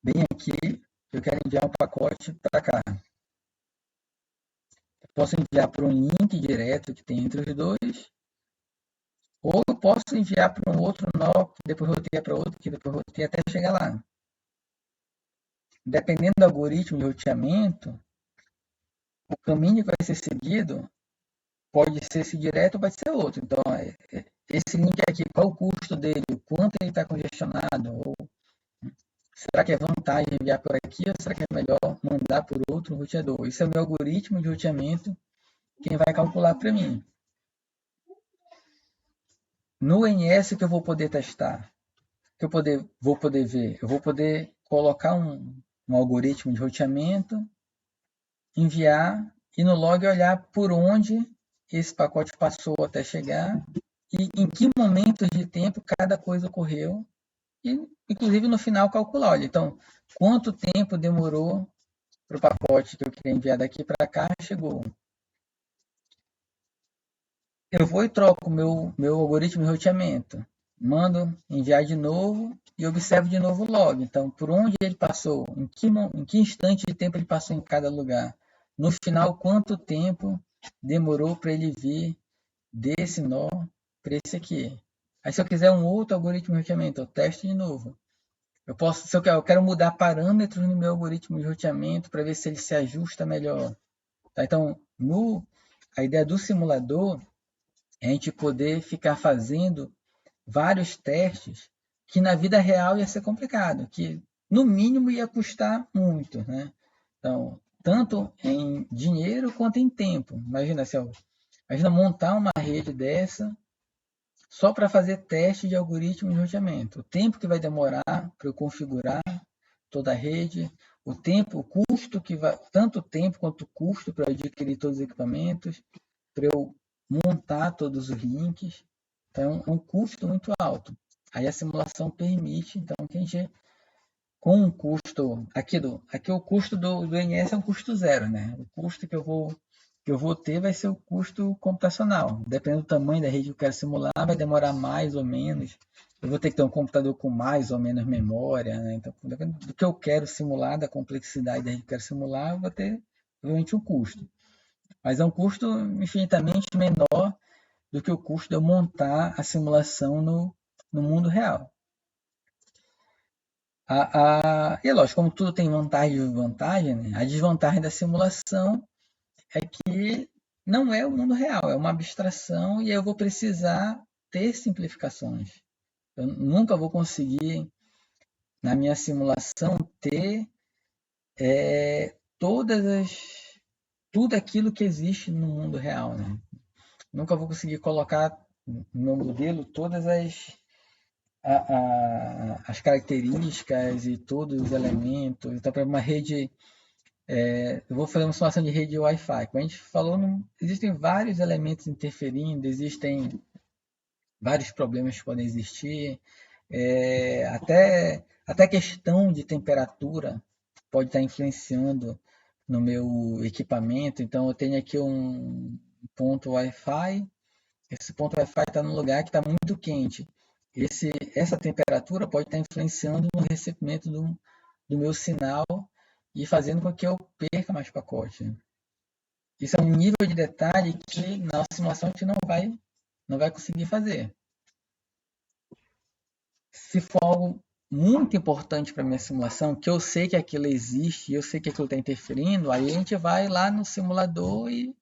bem aqui, eu quero enviar um pacote para cá. Eu posso enviar para um link direto que tem entre os dois, ou eu posso enviar para um outro nó, que depois roteia para outro, que depois roteia até chegar lá. Dependendo do algoritmo de roteamento, o caminho que vai ser seguido pode ser esse direto ou pode ser outro. Então, esse link aqui, qual o custo dele, o quanto ele está congestionado, ou será que é vantagem enviar por aqui ou será que é melhor mandar por outro roteador? Isso é o meu algoritmo de roteamento, quem vai calcular para mim. No NS que eu vou poder testar, que eu vou poder ver, eu vou poder colocar um algoritmo de roteamento, enviar e no log olhar por onde esse pacote passou até chegar e em que momentos de tempo cada coisa ocorreu e, inclusive, no final calcular. Olha, então, quanto tempo demorou para o pacote que eu queria enviar daqui para cá chegou. Eu vou e troco o meu algoritmo de roteamento. Mando enviar de novo e observo de novo o log. Então, por onde ele passou, em que instante de tempo ele passou em cada lugar. No final, quanto tempo demorou para ele vir desse nó para esse aqui. Aí, se eu quiser um outro algoritmo de roteamento, eu testo de novo. Se eu quero mudar parâmetros no meu algoritmo de roteamento para ver se ele se ajusta melhor. Tá? Então, a ideia do simulador é a gente poder ficar fazendo vários testes que na vida real ia ser complicado, que no mínimo ia custar muito, né? Então, tanto em dinheiro quanto em tempo. Imagina se eu Imagina montar uma rede dessa só para fazer teste de algoritmo de roteamento. O tempo que vai demorar para eu configurar toda a rede, o tempo, o custo que vai, tanto o tempo quanto o custo para adquirir todos os equipamentos, para eu montar todos os links. Então, é um custo muito alto. Aí a simulação permite, então, que a gente, com um custo, aqui o custo do INS é um custo zero, né? O custo que eu vou ter vai ser o custo computacional. Dependendo do tamanho da rede que eu quero simular, vai demorar mais ou menos. Eu vou ter que ter um computador com mais ou menos memória, né? Então, dependendo do que eu quero simular, da complexidade da rede que eu quero simular, eu vou ter, obviamente, um custo. Mas é um custo infinitamente menor do que o custo de eu montar a simulação no mundo real. E é lógico, como tudo tem vantagem e desvantagem, né? A desvantagem da simulação é que não é o mundo real, é uma abstração e eu vou precisar ter simplificações. Eu nunca vou conseguir, na minha simulação, ter todas tudo aquilo que existe no mundo real. Né? Nunca vou conseguir colocar no meu modelo todas as características e todos os elementos. Então, para uma rede, eu vou fazer uma simulação de rede Wi-Fi. Como a gente falou, existem vários elementos interferindo, existem vários problemas que podem existir, até questão de temperatura pode estar influenciando no meu equipamento. Então, eu tenho aqui um ponto Wi-Fi, esse ponto Wi-Fi está num lugar que está muito quente. Essa temperatura pode estar influenciando no recebimento do meu sinal e fazendo com que eu perca mais pacote. Né? Isso é um nível de detalhe que na simulação a gente não vai conseguir fazer. Se for algo muito importante para minha simulação, que eu sei que aquilo existe, eu sei que aquilo está interferindo, aí a gente vai lá no simulador e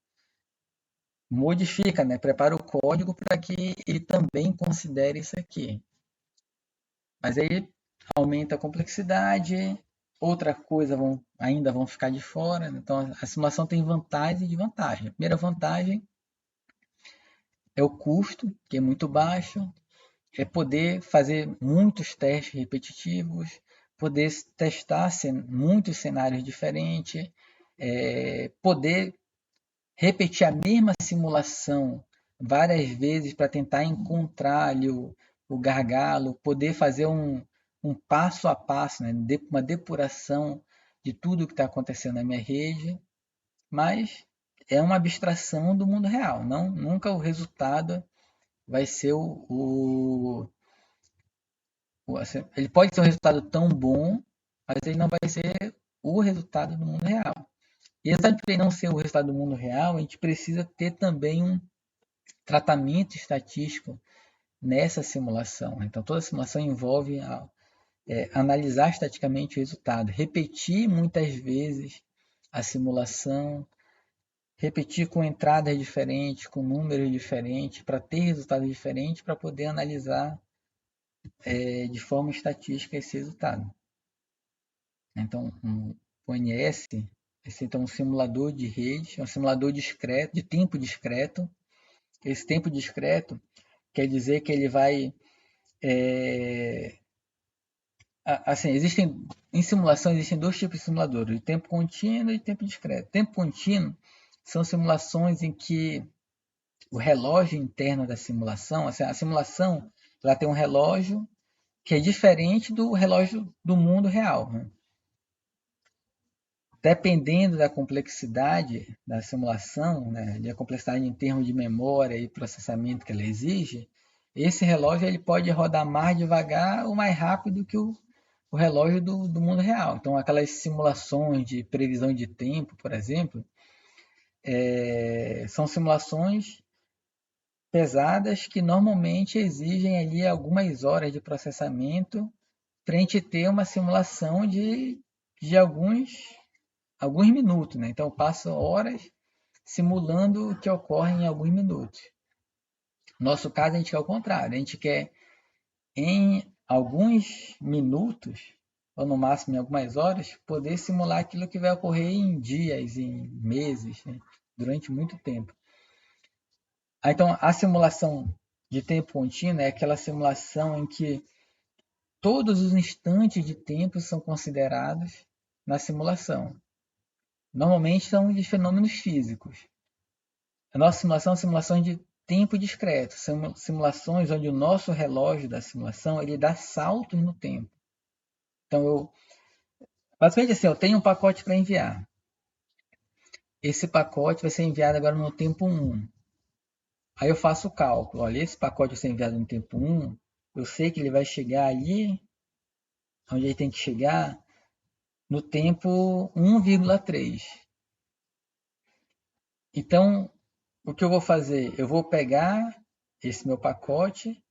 modifica, né? Prepara o código para que ele também considere isso aqui. Mas aí aumenta a complexidade, outra coisa ainda vão ficar de fora. Né? Então a simulação tem vantagem e desvantagem. A primeira vantagem é o custo, que é muito baixo, é poder fazer muitos testes repetitivos, poder testar muitos cenários diferentes, poder repetir a mesma simulação várias vezes para tentar encontrar ali o gargalo, poder fazer um passo a passo, né? Uma depuração de tudo que está acontecendo na minha rede, mas é uma abstração do mundo real. Nunca o resultado vai ser assim, ele pode ser um resultado tão bom, mas ele não vai ser o resultado do mundo real. E exatamente por ele não ser o resultado do mundo real, a gente precisa ter também um tratamento estatístico nessa simulação. Então, toda simulação envolve analisar estaticamente o resultado, repetir muitas vezes a simulação, repetir com entradas diferentes, com números diferentes, para ter resultados diferentes, para poder analisar de forma estatística esse resultado. Então, o ONS, esse é um simulador de rede, é um simulador discreto, de tempo discreto. Esse tempo discreto quer dizer que ele vai assim, em simulação existem dois tipos de simuladores, o tempo contínuo e o tempo discreto. Tempo contínuo são simulações em que o relógio interno da simulação, assim, a simulação, ela tem um relógio que é diferente do relógio do mundo real. Né? Dependendo da complexidade da simulação, né, da complexidade em termos de memória e processamento que ela exige, esse relógio ele pode rodar mais devagar ou mais rápido que o relógio do mundo real. Então, aquelas simulações de previsão de tempo, por exemplo, são simulações pesadas que normalmente exigem ali algumas horas de processamento para a gente ter uma simulação de alguns minutos. Né? Então, eu passo horas simulando o que ocorre em alguns minutos. No nosso caso, a gente quer o contrário. A gente quer, em alguns minutos, ou no máximo em algumas horas, poder simular aquilo que vai ocorrer em dias, em meses, né? Durante muito tempo. Então, a simulação de tempo contínuo é aquela simulação em que todos os instantes de tempo são considerados na simulação. Normalmente são de fenômenos físicos. A nossa simulação são simulações de tempo discreto, são simulações onde o nosso relógio da simulação ele dá saltos no tempo. Então, basicamente assim, eu tenho um pacote para enviar. Esse pacote vai ser enviado agora no tempo 1. Aí eu faço o cálculo. Olha, esse pacote vai ser enviado no tempo 1. Eu sei que ele vai chegar ali, onde ele tem que chegar, no tempo 1,3. Então, o que eu vou fazer? Eu vou pegar esse meu pacote,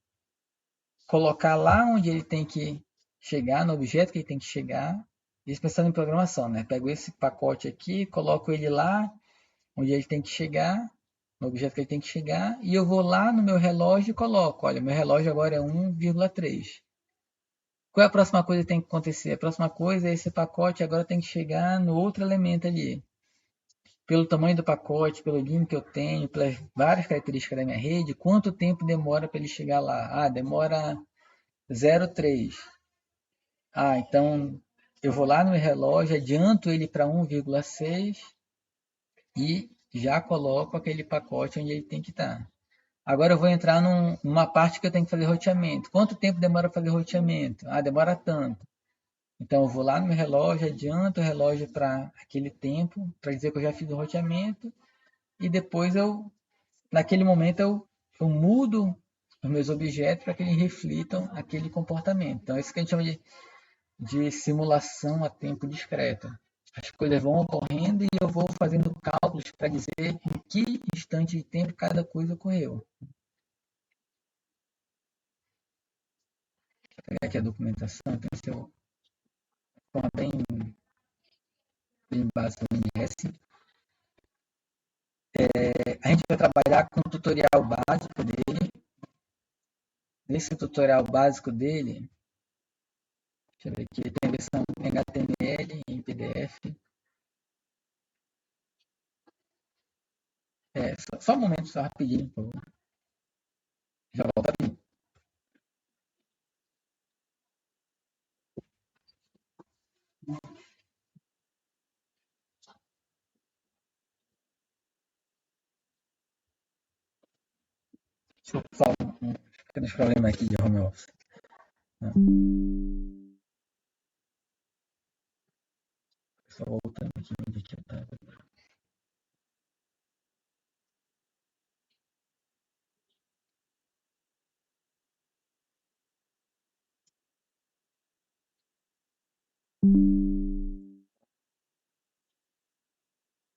colocar lá onde ele tem que chegar, no objeto que ele tem que chegar, isso pensando em programação, né? Pego esse pacote aqui, coloco ele lá onde ele tem que chegar, no objeto que ele tem que chegar, e eu vou lá no meu relógio e coloco, olha, meu relógio agora é 1,3. Qual é a próxima coisa que tem que acontecer? A próxima coisa é esse pacote agora tem que chegar no outro elemento ali. Pelo tamanho do pacote, pelo limbo que eu tenho, pelas várias características da minha rede, quanto tempo demora para ele chegar lá? Ah, demora 0,3. Ah, então eu vou lá no meu relógio, adianto ele para 1,6 e já coloco aquele pacote onde ele tem que estar. Agora eu vou entrar numa parte que eu tenho que fazer roteamento. Quanto tempo demora para fazer roteamento? Ah, demora tanto. Então eu vou lá no meu relógio, adianto o relógio para aquele tempo, para dizer que eu já fiz o roteamento, e depois naquele momento eu mudo os meus objetos para que eles reflitam aquele comportamento. Então isso que a gente chama de simulação a tempo discreto. As coisas vão ocorrendo e eu vou fazendo cálculos para dizer em que instante de tempo cada coisa ocorreu. Vou pegar aqui a documentação, então se eu for bem básico do NS. A gente vai trabalhar com o tutorial básico dele. Nesse tutorial básico dele, deixa eu ver aqui, tem a versão em HTML e em PDF. Só um momento, só rapidinho, por favor. Já volto aqui. Deixa eu só um pequenos problemas aqui de home office. Só voltando aqui onde eu estava.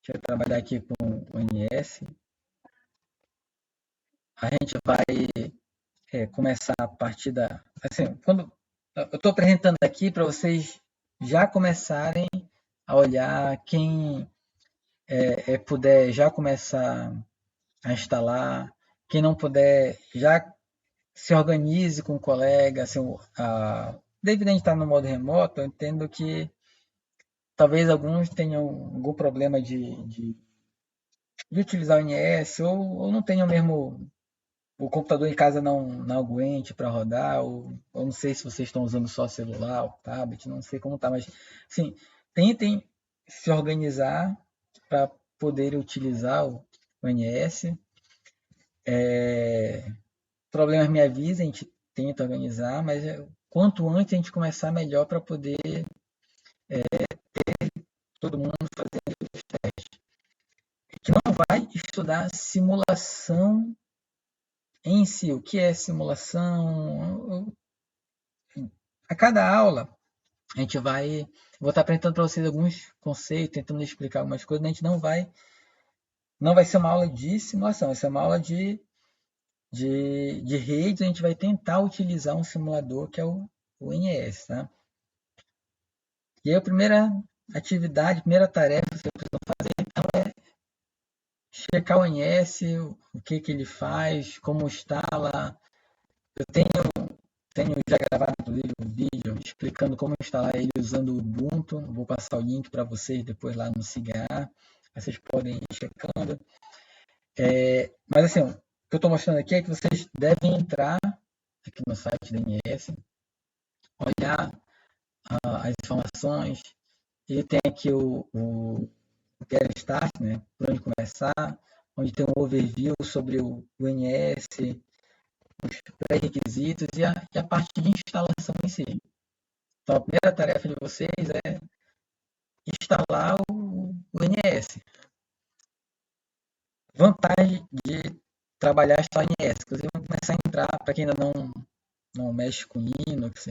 Deixa eu trabalhar aqui com o NS. A gente vai começar a partir da... Assim, quando eu estou apresentando aqui para vocês já começarem a olhar, quem puder já começar a instalar, quem não puder já se organize com o colega. Assim, devido a gente estar no modo remoto, eu entendo que talvez alguns tenham algum problema de utilizar o NS ou não tenham mesmo o computador em casa não aguente para rodar, ou não sei se vocês estão usando só celular ou tablet, não sei como tá, mas sim, tentem se organizar para poder utilizar o NS. Problemas me avisem, a gente tenta organizar, mas quanto antes a gente começar, melhor para poder todo mundo fazendo os testes. A gente não vai estudar simulação em si. O que é simulação? A cada aula, a gente vou estar apresentando para vocês alguns conceitos, tentando explicar algumas coisas, mas a gente não vai ser uma aula de simulação, vai ser uma aula de redes, a gente vai tentar utilizar um simulador que é o NS, tá? E aí a primeira atividade, a primeira tarefa que vocês precisam fazer, então, é checar o NS, o que ele faz, como instala. Eu tenho já gravado, inclusive, um vídeo explicando como instalar ele usando o Ubuntu. Vou passar o link para vocês depois lá no CIGA. Vocês podem ir checando. Mas assim, que eu estou mostrando aqui é que vocês devem entrar aqui no site da INS, olhar as informações. Ele tem aqui o Get Start, né, por onde começar, onde tem um overview sobre o INS, os pré-requisitos e a parte de instalação em si. Então, a primeira tarefa de vocês é instalar o INS. Vantagem de trabalhar só em INS, inclusive vão começar a entrar, para quem ainda não mexe com Linux,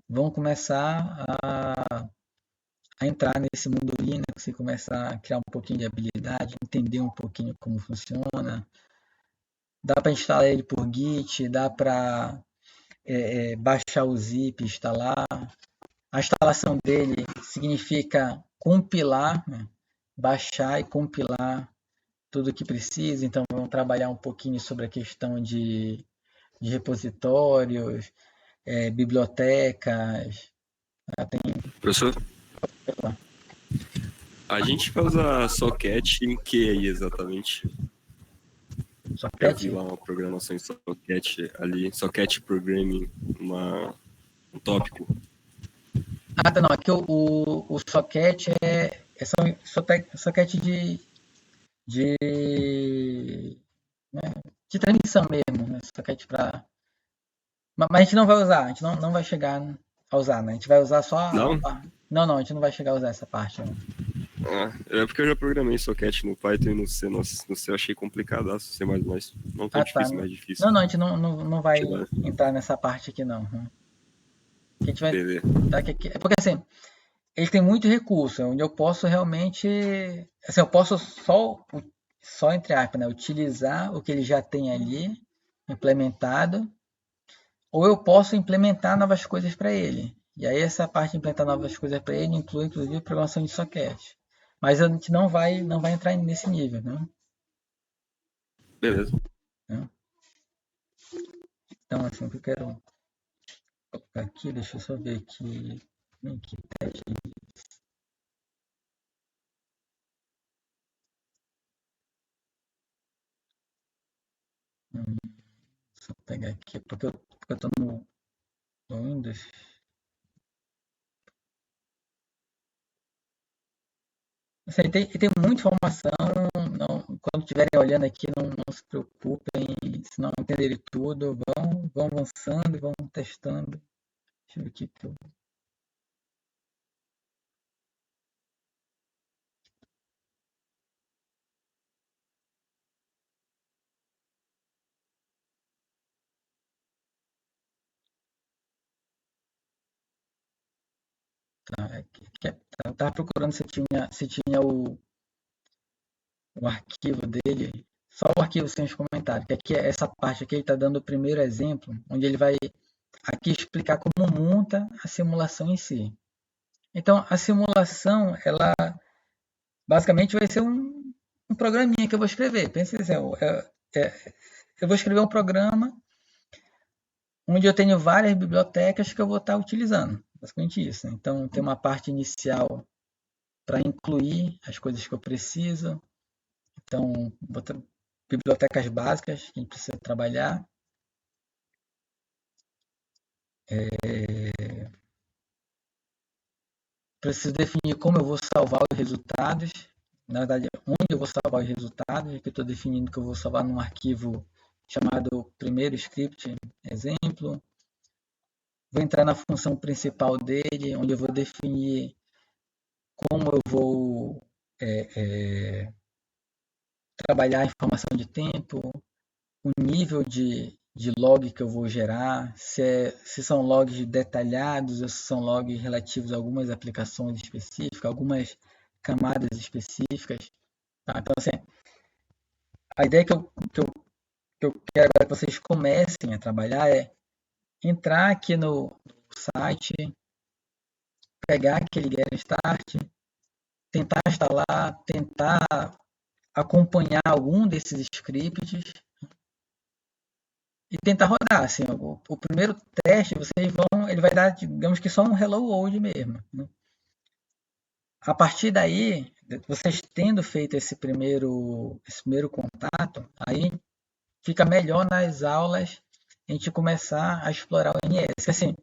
vão começar a entrar nesse mundo Linux e começar a criar um pouquinho de habilidade, entender um pouquinho como funciona. Dá para instalar ele por Git, dá para baixar o zip, instalar. A instalação dele significa compilar, né? Baixar e compilar tudo o que precisa. Então, vamos trabalhar um pouquinho sobre a questão de repositórios, bibliotecas. Tem... Professor, a gente vai usar Socket em que aí exatamente? Eu vi lá uma programação em Socket ali, Socket Programming, um tópico. Ah, tá, não. Aqui o Socket são socket de transmissão mesmo, né? Socket para... Mas a gente não vai usar, a gente não vai chegar a usar, né? A gente vai usar só... Não? Não, a gente não vai chegar a usar essa parte. Né? É porque eu já programei Socket no Python e no C. No C eu achei complicado, C++. Não tão difícil, mais difícil. Não, a gente não vai entrar nessa parte aqui, não. A gente vai... É porque assim, ele tem muito recurso, onde eu posso realmente... Assim, eu posso só entre aspas, né, utilizar o que ele já tem ali, implementado, ou eu posso implementar novas coisas para ele. E aí essa parte de implementar novas coisas para ele inclui, inclusive, programação de socket. Mas a gente não vai entrar nesse nível, né? Beleza. Então, assim, o que eu quero colocar aqui, deixa eu só ver aqui. Que teste só pegar aqui, porque eu estou no Windows. Assim, tem muita informação, quando estiverem olhando aqui, não se preocupem, se não entenderem tudo, vão avançando e vão testando. Deixa eu ver aqui que eu... Eu estava procurando se tinha o arquivo dele, só o arquivo sem os comentários, que aqui essa parte aqui ele está dando o primeiro exemplo, onde ele vai aqui explicar como monta a simulação em si. Então, a simulação, ela basicamente vai ser um programinha que eu vou escrever. Pensa assim, eu vou escrever um programa onde eu tenho várias bibliotecas que eu vou estar utilizando. Basicamente isso. Né? Então, tem uma parte inicial para incluir as coisas que eu preciso. Então, bibliotecas básicas que a gente precisa trabalhar. Preciso definir como eu vou salvar os resultados. Na verdade, onde eu vou salvar os resultados. Aqui eu estou definindo que eu vou salvar num arquivo chamado primeiro script exemplo. Vou entrar na função principal dele, onde eu vou definir como eu vou trabalhar a informação de tempo, o nível de log que eu vou gerar, se são logs detalhados ou se são logs relativos a algumas aplicações específicas, algumas camadas específicas. Tá? Então, assim, a ideia que eu quero agora que vocês comecem a trabalhar é entrar aqui no site, pegar aquele Get Start, tentar instalar, tentar acompanhar algum desses scripts e tentar rodar. Assim, o primeiro teste ele vai dar, digamos que só um hello world mesmo. Né? A partir daí, vocês tendo feito esse primeiro contato, aí fica melhor nas aulas a gente começar a explorar o NS. Assim,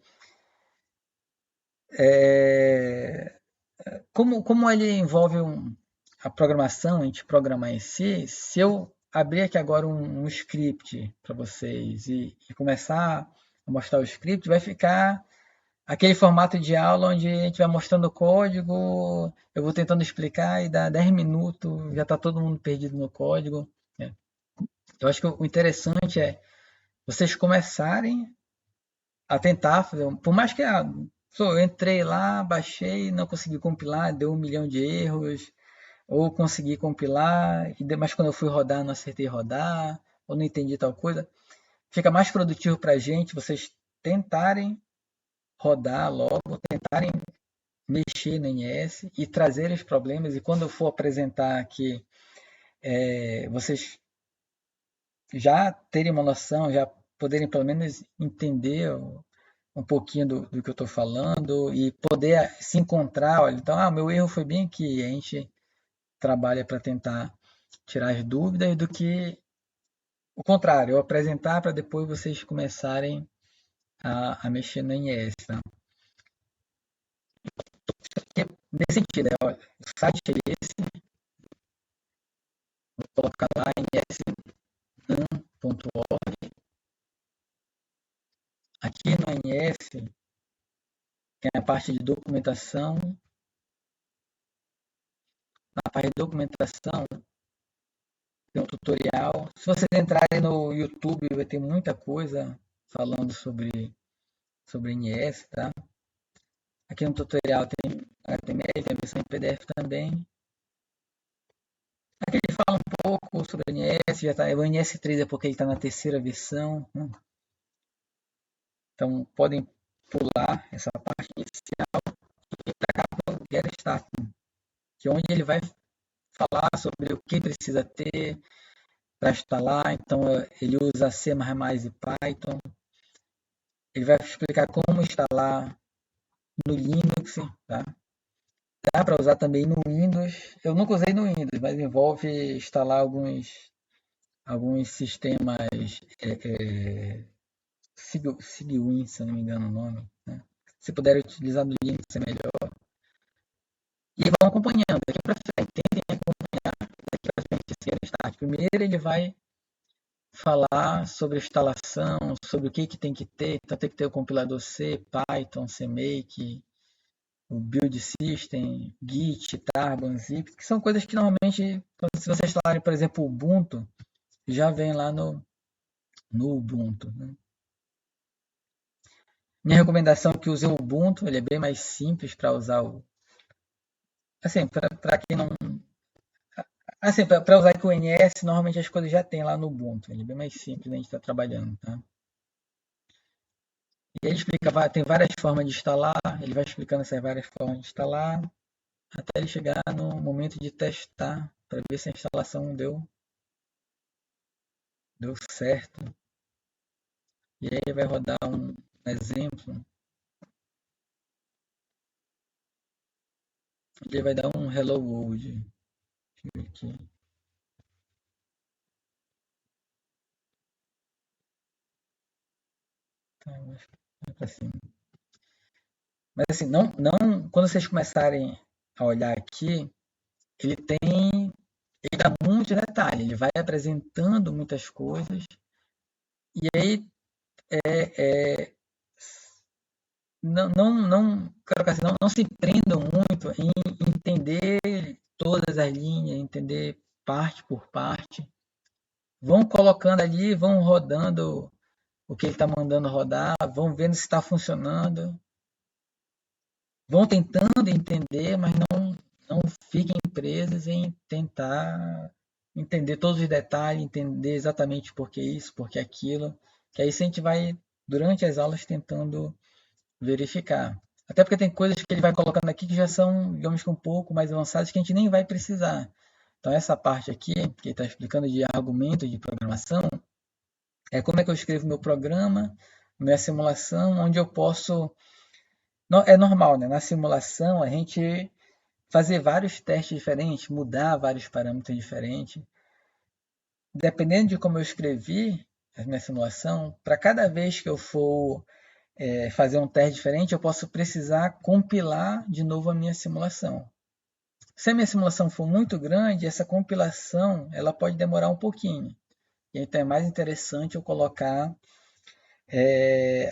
como ele envolve a programação, a gente programar em si, se eu abrir aqui agora um script para vocês e começar a mostrar o script, vai ficar aquele formato de aula onde a gente vai mostrando o código, eu vou tentando explicar e dá 10 minutos, já está todo mundo perdido no código. Né? Eu acho que o interessante é vocês começarem a tentar fazer, por mais que eu entrei lá, baixei, não consegui compilar, deu 1 milhão de erros, ou consegui compilar, mas quando eu fui rodar não acertei rodar, ou não entendi tal coisa. Fica mais produtivo para a gente vocês tentarem rodar logo, tentarem mexer no NS e trazer os problemas, e quando eu for apresentar aqui, vocês já terem uma noção, já poderem pelo menos entender um pouquinho do que eu estou falando e poder se encontrar, olha, então, meu erro foi bem aqui, a gente trabalha para tentar tirar as dúvidas do que o contrário, eu apresentar para depois vocês começarem a mexer no NS. Tá? Nesse sentido, olha, o site é esse, vou colocar lá ns.org. Aqui no NS tem a parte de documentação. Na parte de documentação tem um tutorial. Se vocês entrarem no YouTube, vai ter muita coisa falando sobre NS, tá? Aqui no tutorial tem HTML, tem a versão em PDF também. Aqui ele fala um pouco sobre o NS, já tá, o NS3 é porque ele está na terceira versão. Né? Então podem pular essa parte inicial e para cá para o Get Started, que é onde ele vai falar sobre o que precisa ter para instalar. Então ele usa C++ e Python. Ele vai explicar como instalar no Linux, tá? Dá para usar também no Windows. Eu nunca usei no Windows, mas envolve instalar alguns sistemas Cygwin, se não me engano o nome. Né? Se puderem utilizar no Linux é melhor. E vão acompanhando daqui para frente. Tentem acompanhar daqui para frente esse start. Primeiro ele vai falar sobre instalação, sobre o que tem que ter. Então tem que ter o compilador C, Python, CMake, o build system, Git, Tarban, Zip, que são coisas que normalmente, se vocês instalarem, por exemplo, o Ubuntu, já vem lá no Ubuntu. Né? Minha recomendação é que use o Ubuntu, ele é bem mais simples para usar assim, para quem não... Assim, para usar aqui o NS, normalmente as coisas já tem lá no Ubuntu, ele é bem mais simples a gente estar trabalhando, tá? E ele explica, tem várias formas de instalar, ele vai explicando essas várias formas de instalar, até ele chegar no momento de testar, para ver se a instalação deu certo. E aí vai rodar um exemplo. Ele vai dar um Hello World. Deixa eu ver aqui. Tá, vai pra cima. Mas assim, não, quando vocês começarem a olhar aqui, ele dá muito detalhe, ele vai apresentando muitas coisas, e aí não se prendam muito em entender todas as linhas, entender parte por parte. Vão colocando ali, vão rodando o que ele está mandando rodar, vão vendo se está funcionando, vão tentando entender, mas não fiquem presos em tentar entender todos os detalhes, entender exatamente por que isso, por que aquilo, que aí a gente vai, durante as aulas, tentando verificar. Até porque tem coisas que ele vai colocando aqui que já são, digamos que um pouco mais avançadas, que a gente nem vai precisar. Então essa parte aqui, que ele está explicando de argumentos de programação, é como é que eu escrevo meu programa, minha simulação, onde eu posso... É normal, né? Na simulação, a gente fazer vários testes diferentes, mudar vários parâmetros diferentes. dependendo de como eu escrevi a minha simulação, para cada vez que eu for fazer um teste diferente, eu posso precisar compilar de novo a minha simulação. Se a minha simulação for muito grande, essa compilação ela pode demorar um pouquinho. Então é mais interessante eu colocar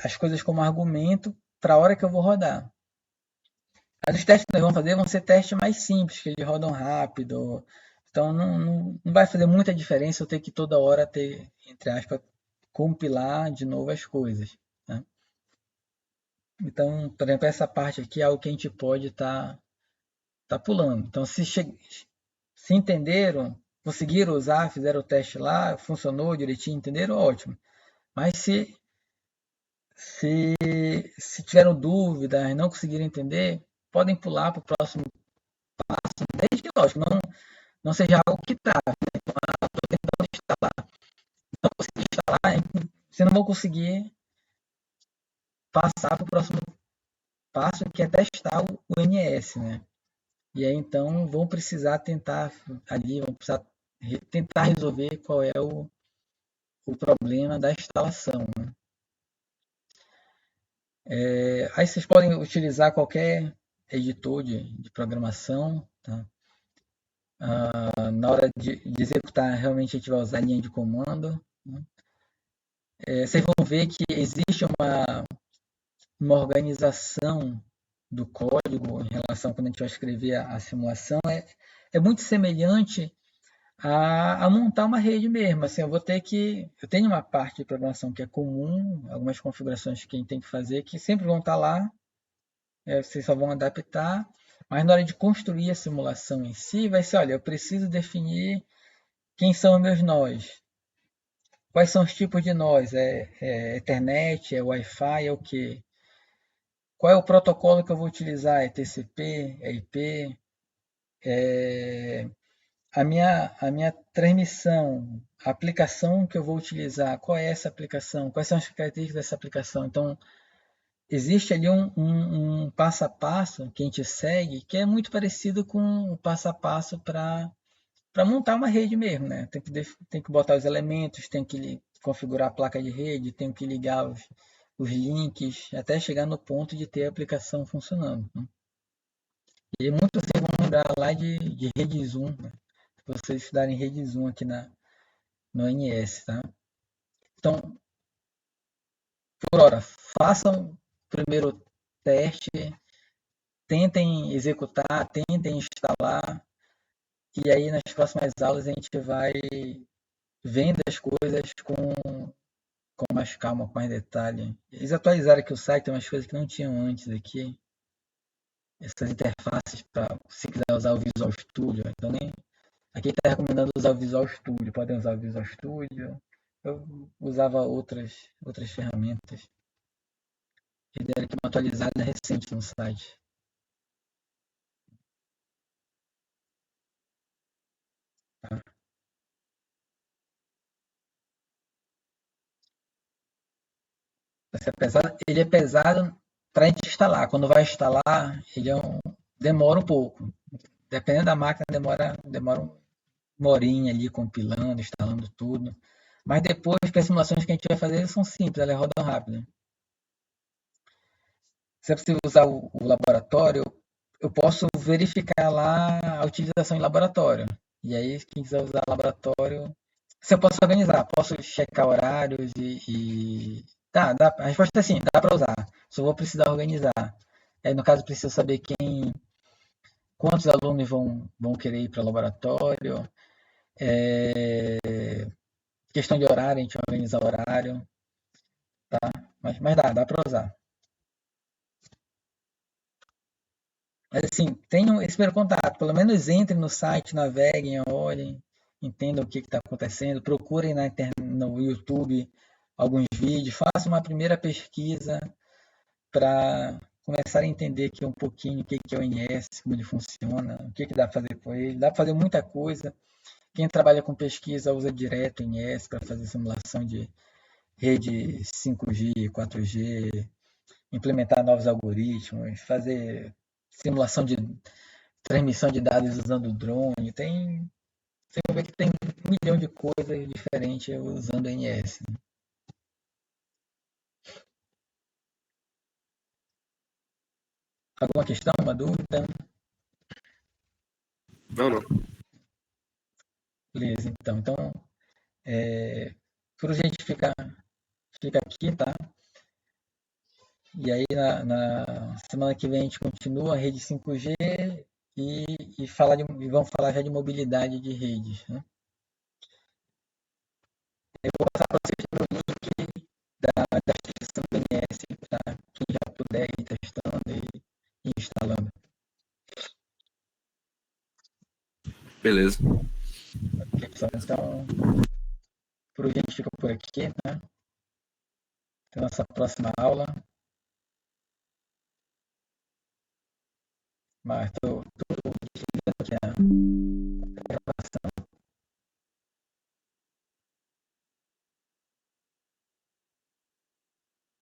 as coisas como argumento para a hora que eu vou rodar. Mas os testes que nós vamos fazer vão ser testes mais simples, que eles rodam rápido. Então não vai fazer muita diferença eu ter que toda hora ter, entre aspas, compilar de novo as coisas. Né? Então, por exemplo, essa parte aqui é algo que a gente pode estar pulando. Então, se entenderam, conseguiram usar, fizeram o teste lá, funcionou direitinho, entenderam, ótimo. Mas se tiveram dúvidas, não conseguiram entender, podem pular para o próximo passo, desde que, lógico, não seja algo que trave. Né? Então, estou tentando instalar. Não consegui instalar, você não vai conseguir passar para o próximo passo, que é testar o NS, né? E aí, então, vão precisar tentar ali, vão precisar tentar resolver qual é o problema da instalação. Né? Aí vocês podem utilizar qualquer editor de programação. Tá? Na hora de executar, realmente a gente vai usar a linha de comando. Né? Vocês vão ver que existe uma organização do código em relação quando a gente vai escrever a simulação. É muito semelhante a montar uma rede mesmo. Assim, eu tenho uma parte de programação que é comum, algumas configurações que a gente tem que fazer que sempre vão estar lá, vocês só vão adaptar, mas na hora de construir a simulação em si, vai ser, olha, eu preciso definir quem são os meus nós, quais são os tipos de nós, Ethernet, é Wi-Fi, é o quê? Qual é o protocolo que eu vou utilizar, é TCP, é IP, a minha transmissão, a aplicação que eu vou utilizar, qual é essa aplicação, quais são as características dessa aplicação. Então, existe ali um passo a passo que a gente segue que é muito parecido com o passo a passo para montar uma rede mesmo. Né? Tem que botar os elementos, tem que configurar a placa de rede, tem que ligar os links, até chegar no ponto de ter a aplicação funcionando. Né? E muitos vocês vão lembrar lá de rede Zoom, né? Vocês estudarem rede Zoom aqui no ANS, tá? Então, por hora, façam o primeiro teste, tentem executar, tentem instalar, e aí nas próximas aulas a gente vai vendo as coisas com mais calma, com mais detalhe. Eles atualizaram aqui o site, tem umas coisas que não tinham antes aqui. Essas interfaces para se quiser usar o Visual Studio. Então, aqui está recomendando usar o Visual Studio. Podem usar o Visual Studio. Eu usava outras ferramentas. Eles deram aqui uma atualizada recente no site. Tá? Ele é pesado para a gente instalar. Quando vai instalar, demora um pouco. Dependendo da máquina, demora uma horinha ali compilando, instalando tudo. Mas depois, que as simulações que a gente vai fazer são simples, elas rodam rápido. Se é possível usar o laboratório, eu posso verificar lá a utilização em laboratório. E aí, quem quiser usar laboratório, se eu posso organizar, posso checar horários a resposta é sim, dá para usar. Só vou precisar organizar. No caso, preciso saber quantos alunos vão querer ir para o laboratório. Questão de horário, a gente vai organizar horário. Tá? Mas dá para usar. Mas assim, tenham esse primeiro contato. Pelo menos entrem no site, naveguem, olhem, entendam o que está acontecendo, procurem no YouTube alguns vídeos, façam uma primeira pesquisa para começar a entender aqui um pouquinho o que é o NS, como ele funciona, o que dá para fazer com ele. Dá para fazer muita coisa. Quem trabalha com pesquisa usa direto o NS para fazer simulação de rede 5G, 4G, implementar novos algoritmos, fazer simulação de transmissão de dados usando drone. Você vai ver que tem milhão de coisas diferentes usando o NS. Alguma questão, uma dúvida? Não. Beleza, então por gente fica aqui, tá? E aí na semana que vem a gente continua a rede 5G e vamos falar já de mobilidade de redes, né? Eu vou passar para vocês o link da extensão do NS para quem já puder ir testando e instalando. Beleza. Ok, pessoal, então por hoje a gente fica por aqui, né? Até a nossa próxima aula. Mas estou desligando aqui a gravação.